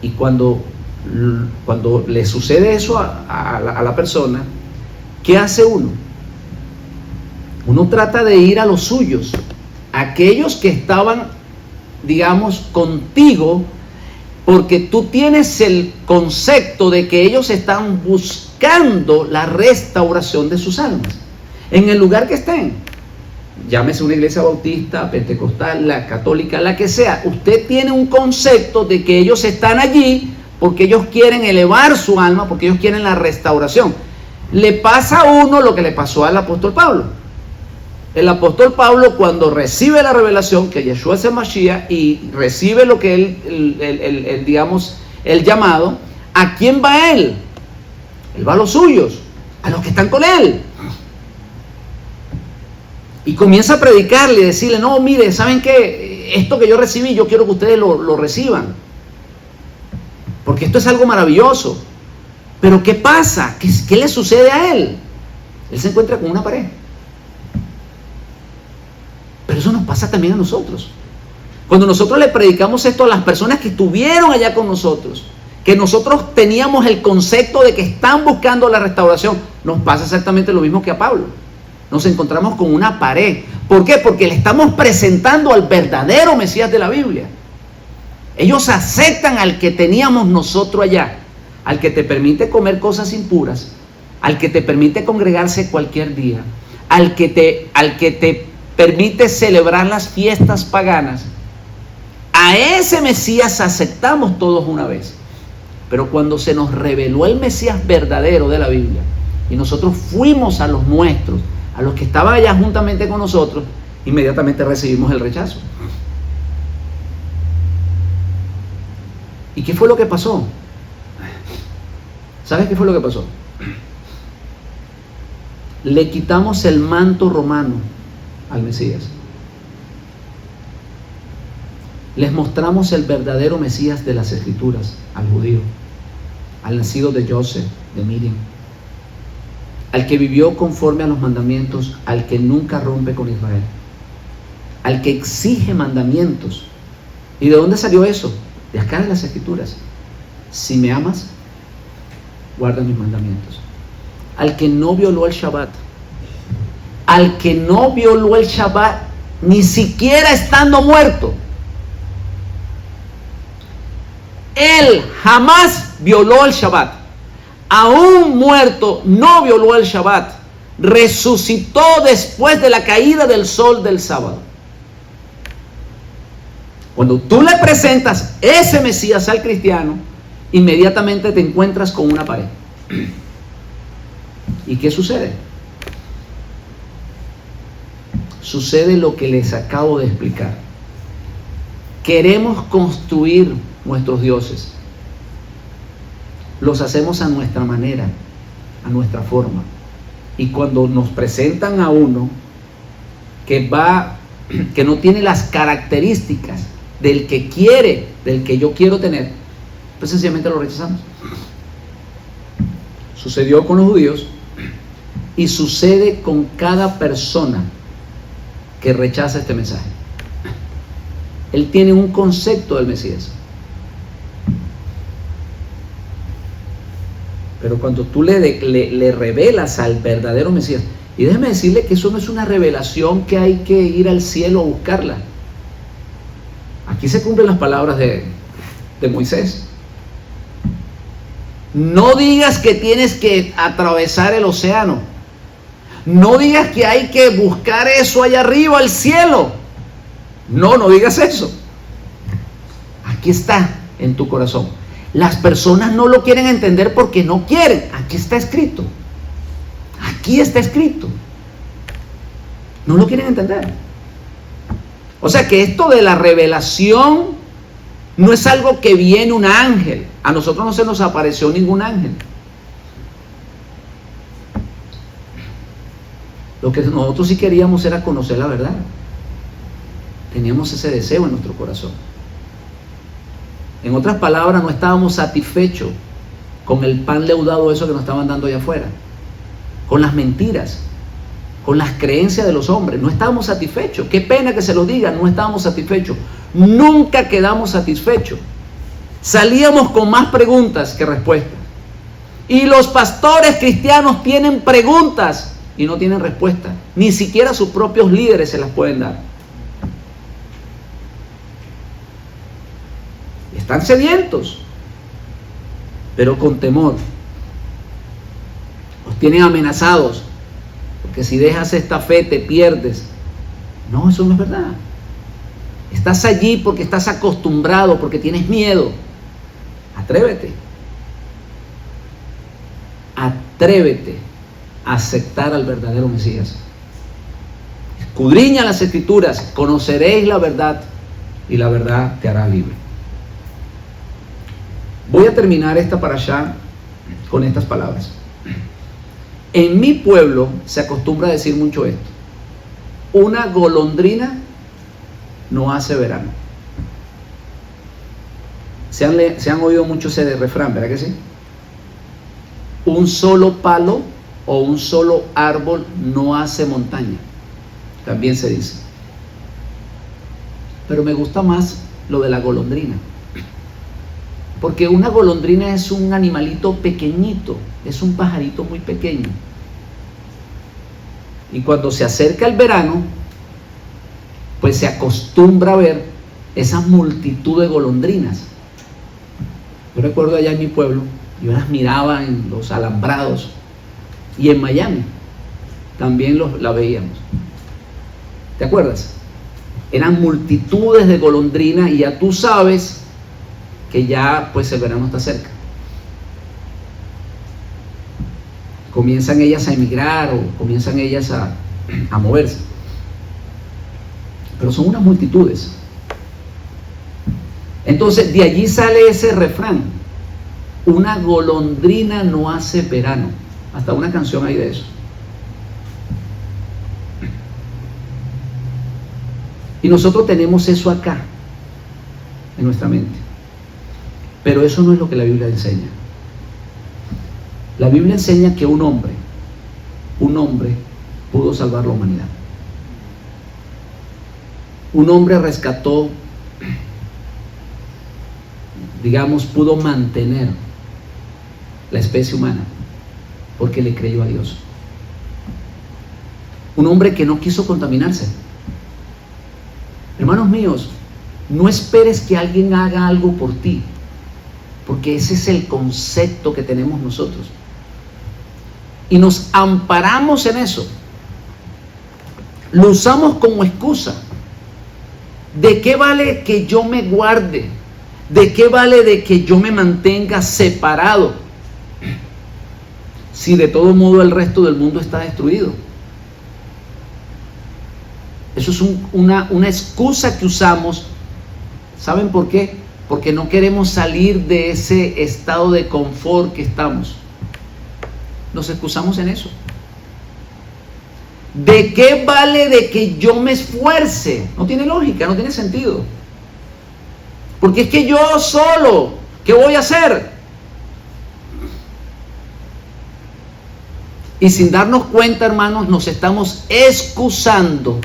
Y cuando le sucede eso a la persona, ¿qué hace uno? Uno trata de ir a los suyos, aquellos que estaban, digamos, contigo, porque tú tienes el concepto de que ellos están buscando la restauración de sus almas, en el lugar que estén. Llámese una iglesia bautista, pentecostal, la católica, la que sea. Usted tiene un concepto de que ellos están allí porque ellos quieren elevar su alma, porque ellos quieren la restauración. Le pasa a uno lo que le pasó al apóstol Pablo. El apóstol Pablo, cuando recibe la revelación que Yeshua es el Mashiach y recibe lo que él digamos, el llamado, ¿a quién va él? Él va a los suyos, a los que están con él. Y comienza a predicarle y decirle, no, mire, ¿saben qué? Esto que yo recibí, yo quiero que ustedes lo reciban. Porque esto es algo maravilloso. Pero ¿qué pasa? ¿Qué le sucede a él? Él se encuentra con una pared. Pero eso nos pasa también a nosotros. Cuando nosotros le predicamos esto a las personas que estuvieron allá con nosotros, que nosotros teníamos el concepto de que están buscando la restauración, nos pasa exactamente lo mismo que a Pablo. Nos encontramos con una pared. ¿Por qué? Porque le estamos presentando al verdadero Mesías de la Biblia. Ellos aceptan al que teníamos nosotros allá, al que te permite comer cosas impuras, al que te permite congregarse cualquier día, al que te permite celebrar las fiestas paganas. A ese Mesías aceptamos todos una vez. Pero cuando se nos reveló el Mesías verdadero de la Biblia y nosotros fuimos a los nuestros, a los que estaban allá juntamente con nosotros, inmediatamente recibimos el rechazo. ¿Y qué fue lo que pasó? ¿Sabes qué fue lo que pasó? Le quitamos el manto romano al Mesías. Les mostramos el verdadero Mesías de las Escrituras al judío, al nacido de Joseph, de Miriam, al que vivió conforme a los mandamientos, al que nunca rompe con Israel, al que exige mandamientos. ¿Y de dónde salió eso? De acá de las Escrituras. Si me amas, guarda mis mandamientos. Al que no violó el Shabbat, al que no violó el Shabbat, ni siquiera estando muerto. Él jamás violó el Shabbat. Aún muerto, no violó el Shabbat. Resucitó después de la caída del sol del sábado. Cuando tú le presentas ese Mesías al cristiano, inmediatamente te encuentras con una pared. ¿Y qué sucede? Sucede lo que les acabo de explicar. Queremos construir nuestros dioses. Los hacemos a nuestra manera, a nuestra forma. Y cuando nos presentan a uno que no tiene las características del que quiere, del que yo quiero tener, pues sencillamente lo rechazamos. Sucedió con los judíos y sucede con cada persona que rechaza este mensaje. Él tiene un concepto del Mesías. Pero cuando tú le revelas al verdadero Mesías, y déjeme decirle que eso no es una revelación que hay que ir al cielo a buscarla. Aquí se cumplen las palabras de Moisés. No digas que tienes que atravesar el océano. No digas que hay que buscar eso allá arriba, al cielo. No digas eso. Aquí está en tu corazón. Las personas no lo quieren entender porque no quieren. Aquí está escrito. Aquí está escrito. No lo quieren entender. O sea que esto de la revelación no es algo que viene un ángel. A nosotros no se nos apareció ningún ángel. Lo que nosotros sí queríamos era conocer la verdad. Teníamos ese deseo en nuestro corazón. En otras palabras, no estábamos satisfechos con el pan leudado, eso que nos estaban dando allá afuera, con las mentiras, con las creencias de los hombres. No estábamos satisfechos. Qué pena que se lo diga, no estábamos satisfechos. Nunca quedamos satisfechos. Salíamos con más preguntas que respuestas. Y los pastores cristianos tienen preguntas y no tienen respuestas. Ni siquiera sus propios líderes se las pueden dar. Están sedientos, pero con temor. Los tienen amenazados, porque si dejas esta fe te pierdes. No, eso no es verdad. Estás allí porque estás acostumbrado, porque tienes miedo. Atrévete. Atrévete a aceptar al verdadero Mesías. Escudriña las Escrituras, conoceréis la verdad y la verdad te hará libre. Voy a terminar esta parashá con estas palabras. En mi pueblo se acostumbra a decir mucho esto: una golondrina no hace verano. Se han oído mucho ese refrán, ¿verdad que sí? Un solo palo o un solo árbol no hace montaña, también se dice. Pero me gusta más lo de la golondrina, porque una golondrina es un animalito pequeñito, es un pajarito muy pequeño. Y cuando se acerca el verano, pues se acostumbra a ver esa multitud de golondrinas. Yo recuerdo allá en mi pueblo, yo las miraba en los alambrados, y en Miami también la veíamos. ¿Te acuerdas? Eran multitudes de golondrinas y ya tú sabes que ya pues el verano está cerca. Comienzan ellas a emigrar o comienzan ellas a moverse. Pero son unas multitudes. Entonces de allí sale ese refrán: una golondrina no hace verano. Hasta una canción hay de eso. Y nosotros tenemos eso acá, en nuestra mente. Pero eso no es lo que la Biblia enseña. La Biblia enseña que un hombre pudo salvar la humanidad. Un hombre rescató, digamos, pudo mantener la especie humana porque le creyó a Dios. Un hombre que no quiso contaminarse. Hermanos míos, no esperes que alguien haga algo por ti, porque ese es el concepto que tenemos nosotros. Y nos amparamos en eso. Lo usamos como excusa. ¿De qué vale que yo me guarde? ¿De qué vale de que yo me mantenga separado si de todo modo el resto del mundo está destruido? Eso es una excusa que usamos. ¿Saben por qué? Porque no queremos salir de ese estado de confort que estamos. Nos excusamos en eso. ¿De qué vale de que yo me esfuerce? No tiene lógica, no tiene sentido. Porque es que yo solo, ¿qué voy a hacer? Y sin darnos cuenta, hermanos, nos estamos excusando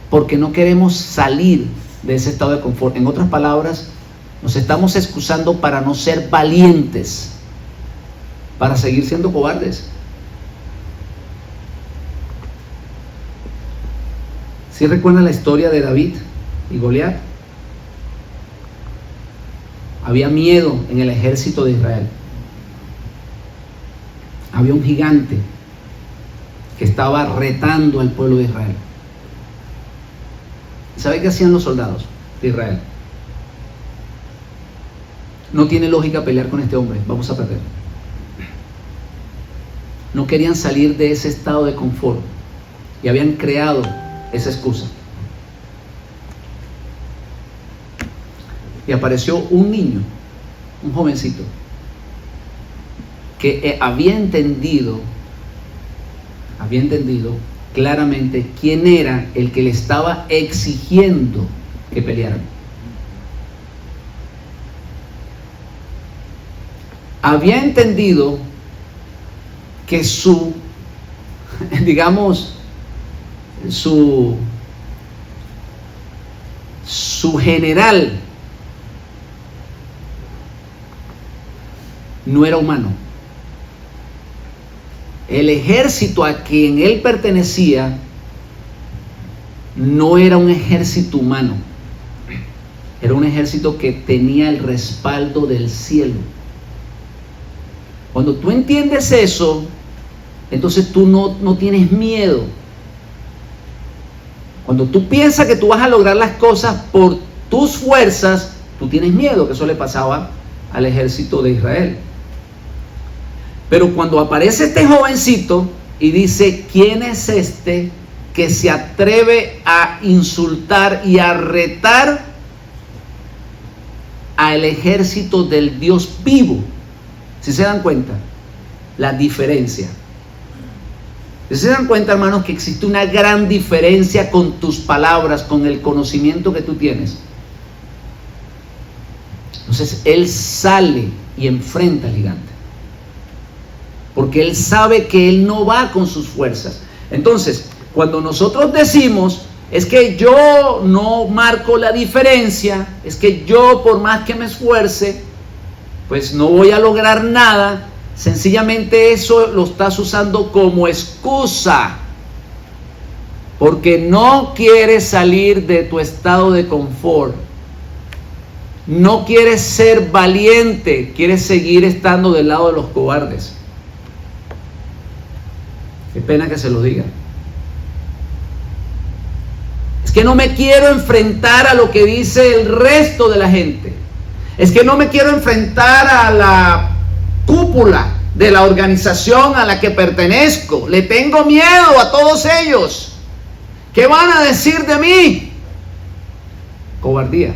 porque no queremos salir de ese estado de confort. En otras palabras, nos estamos excusando para no ser valientes, para seguir siendo cobardes. ¿Sí recuerdan la historia de David y Goliat? Había miedo en el ejército de Israel. Había un gigante que estaba retando al pueblo de Israel. ¿Sabe qué hacían los soldados de Israel? No tiene lógica pelear con este hombre, vamos a perder. No querían salir de ese estado de confort y habían creado esa excusa. Y apareció un niño, un jovencito, que había entendido claramente quién era el que le estaba exigiendo que pelearan. Había entendido que su digamos, su general no era humano. El ejército a quien él pertenecía no era un ejército humano, era un ejército que tenía el respaldo del cielo. Cuando tú entiendes eso, entonces tú no tienes miedo. Cuando tú piensas que tú vas a lograr las cosas por tus fuerzas, tú tienes miedo, que eso le pasaba al ejército de Israel. Pero cuando aparece este jovencito y dice, ¿quién es este que se atreve a insultar y a retar al ejército del Dios vivo? Si se dan cuenta, la diferencia. Si se dan cuenta, hermanos, que existe una gran diferencia con tus palabras, con el conocimiento que tú tienes. Entonces, él sale y enfrenta al gigante. Porque él sabe que él no va con sus fuerzas. Entonces, cuando nosotros decimos, es que yo no marco la diferencia, es que yo por más que me esfuerce, pues no voy a lograr nada, sencillamente eso lo estás usando como excusa, porque no quieres salir de tu estado de confort, no quieres ser valiente, quieres seguir estando del lado de los cobardes. Qué pena que se lo diga. Es que no me quiero enfrentar a lo que dice el resto de la gente. Es que no me quiero enfrentar a la cúpula de la organización a la que pertenezco. Le tengo miedo a todos ellos. ¿Qué van a decir de mí? Cobardía.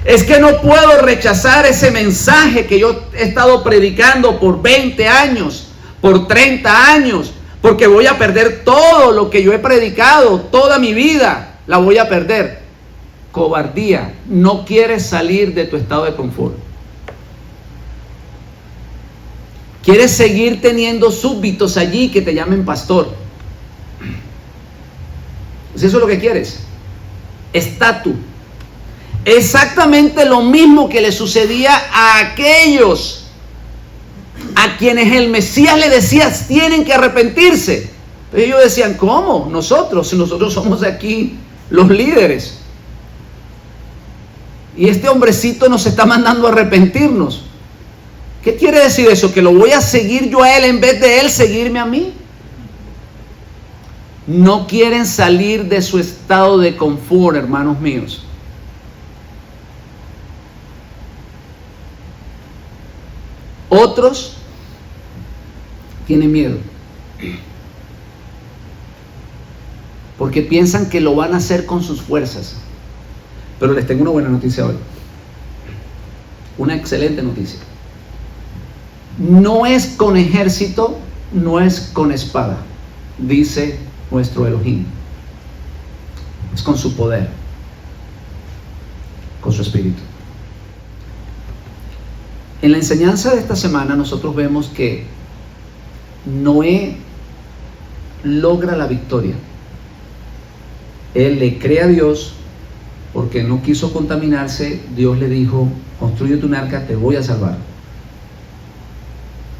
Es que no puedo rechazar ese mensaje que yo he estado predicando por 20 años, por 30 años, porque voy a perder todo lo que yo he predicado, toda mi vida la voy a perder. Cobardía. No quieres salir de tu estado de confort. Quieres seguir teniendo súbditos allí que te llamen pastor. Pues eso es lo que quieres. Estatus. Exactamente lo mismo que le sucedía a aquellos a quienes el Mesías le decía, tienen que arrepentirse. Pero ellos decían, ¿cómo? Nosotros, si nosotros somos aquí los líderes. Y este hombrecito nos está mandando a arrepentirnos. ¿Qué quiere decir eso? ¿Que lo voy a seguir yo a él en vez de él seguirme a mí? No quieren salir de su estado de confort, hermanos míos. Otros tienen miedo. Porque piensan que lo van a hacer con sus fuerzas. Pero les tengo una buena noticia hoy. Una excelente noticia. No es con ejército, no es con espada, dice nuestro Elohim. Es con su poder, con su espíritu. En la enseñanza de esta semana nosotros vemos que Noé logra la victoria. Él le cree a Dios porque no quiso contaminarse. Dios le dijo, construye un arca, te voy a salvar.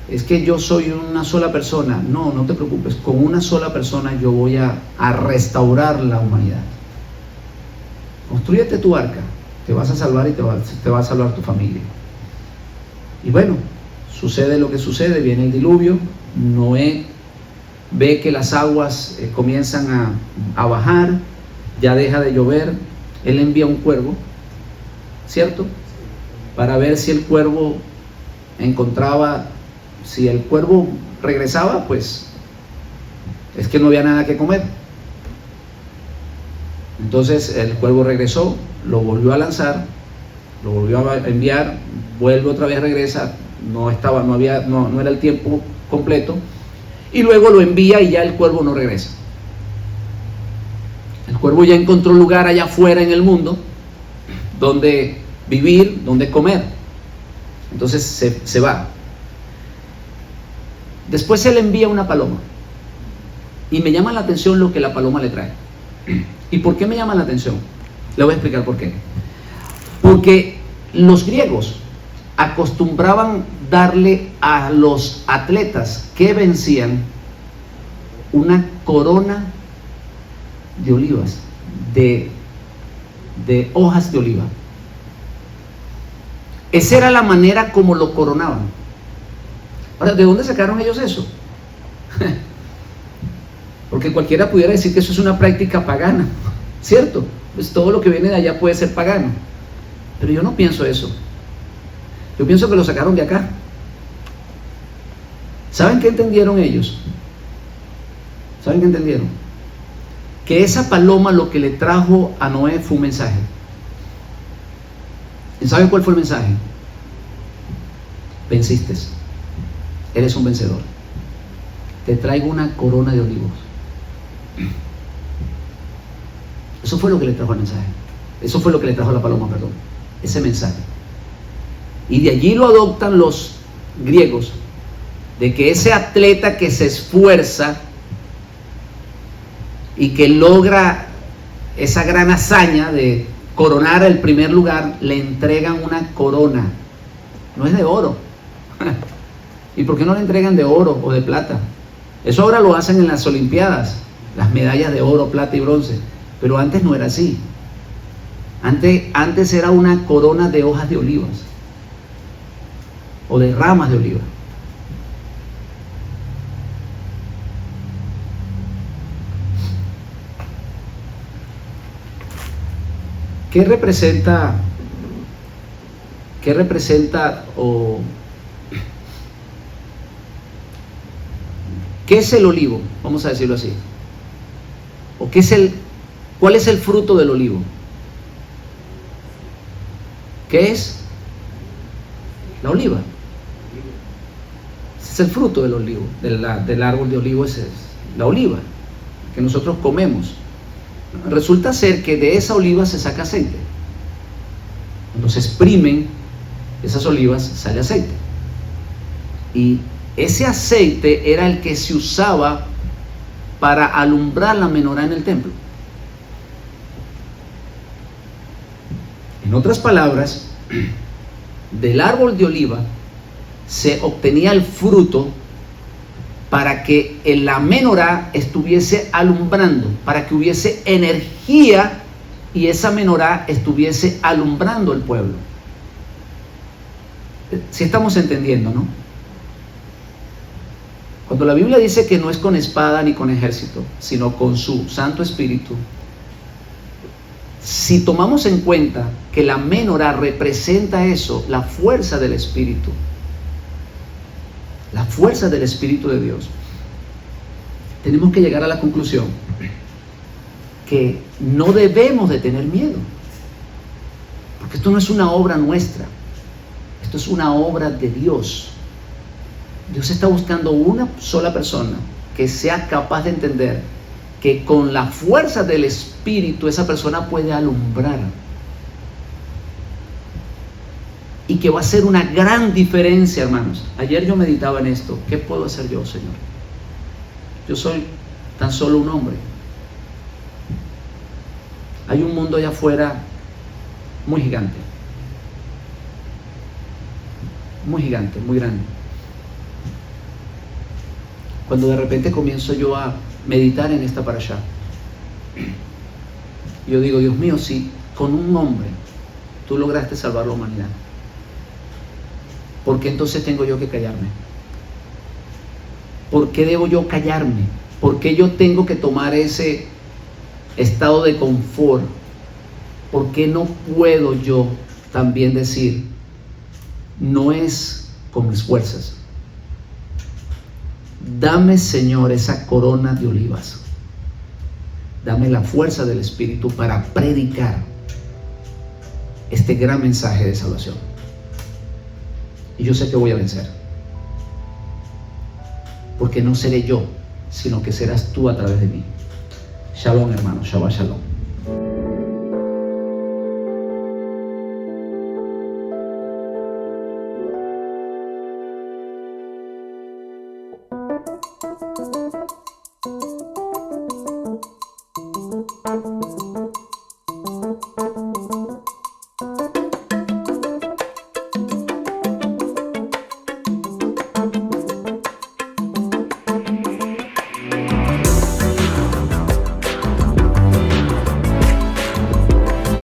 Es que yo soy una sola persona. No, no te preocupes, con una sola persona yo voy a restaurar la humanidad. Constrúyete tu arca, te vas a salvar y te va a salvar tu familia. Y bueno, sucede lo que sucede, viene el diluvio. Noé ve que las aguas comienzan a bajar, ya deja de llover. Él envía un cuervo, ¿cierto? Para ver si el cuervo encontraba, si el cuervo regresaba, pues es que no había nada que comer. Entonces el cuervo regresó, lo volvió a lanzar, lo volvió a enviar, vuelve otra vez, regresa, no era el tiempo completo, y luego lo envía y ya el cuervo no regresa. El cuervo ya encontró lugar allá afuera en el mundo donde vivir, donde comer. Entonces se va. Después él envía una paloma. Y me llama la atención lo que la paloma le trae. ¿Y por qué me llama la atención? Le voy a explicar por qué. Porque los griegos acostumbraban darle a los atletas que vencían una corona de olivas, de hojas de oliva. Esa era la manera como lo coronaban. Ahora, ¿de dónde sacaron ellos eso? Porque cualquiera pudiera decir que eso es una práctica pagana, ¿cierto? Pues todo lo que viene de allá puede ser pagano. Pero yo no pienso eso. Yo pienso que lo sacaron de acá. ¿Saben qué entendieron ellos? ¿Saben qué entendieron? Que esa paloma lo que le trajo a Noé fue un mensaje. ¿Y saben cuál fue el mensaje? Venciste. Eres un vencedor. Te traigo una corona de olivos. Eso fue lo que le trajo el mensaje. Eso fue lo que le trajo la paloma, perdón. Ese mensaje. Y de allí lo adoptan los griegos, de que ese atleta que se esfuerza y que logra esa gran hazaña de coronar el primer lugar, le entregan una corona. No es de oro. ¿Y por qué no le entregan de oro o de plata? Eso ahora lo hacen en las Olimpiadas, las medallas de oro, plata y bronce. Pero antes no era así. Antes era una corona de hojas de olivas o de ramas de oliva. ¿Qué representa o qué es el olivo? Vamos a decirlo así. ¿O cuál es el fruto del olivo? ¿Qué es? La oliva. Ese es el fruto del olivo, del árbol de olivo, ese es la oliva que nosotros comemos. Resulta ser que de esa oliva se saca aceite. Cuando se exprimen esas olivas sale aceite. Y ese aceite era el que se usaba para alumbrar la menorá en el templo. En otras palabras, del árbol de oliva se obtenía el fruto para que la menorá estuviese alumbrando, para que hubiese energía y esa menorá estuviese alumbrando el pueblo. Si estamos entendiendo, ¿no? Cuando la Biblia dice que no es con espada ni con ejército, sino con su Santo Espíritu, si tomamos en cuenta que la menorá representa eso, la fuerza del Espíritu, la fuerza del Espíritu de Dios, tenemos que llegar a la conclusión que no debemos de tener miedo, porque esto no es una obra nuestra, esto es una obra de Dios. Dios está buscando una sola persona que sea capaz de entender que con la fuerza del Espíritu esa persona puede alumbrar y que va a hacer una gran diferencia, hermanos. Ayer yo meditaba en esto. ¿Qué puedo hacer yo, Señor? Yo soy tan solo un hombre. Hay un mundo allá afuera muy gigante, muy grande. Cuando de repente comienzo yo a meditar en esta parashá, yo digo, Dios mío, si con un hombre tú lograste salvar la humanidad, ¿por qué entonces tengo yo que callarme? ¿Por qué debo yo callarme? ¿Por qué yo tengo que tomar ese estado de confort? ¿Por qué no puedo yo también decir, no es con mis fuerzas? Dame, Señor, esa corona de olivas. Dame la fuerza del Espíritu para predicar este gran mensaje de salvación. Y yo sé que voy a vencer. Porque no seré yo, sino que serás tú a través de mí. Shalom, hermano. Shabbat shalom.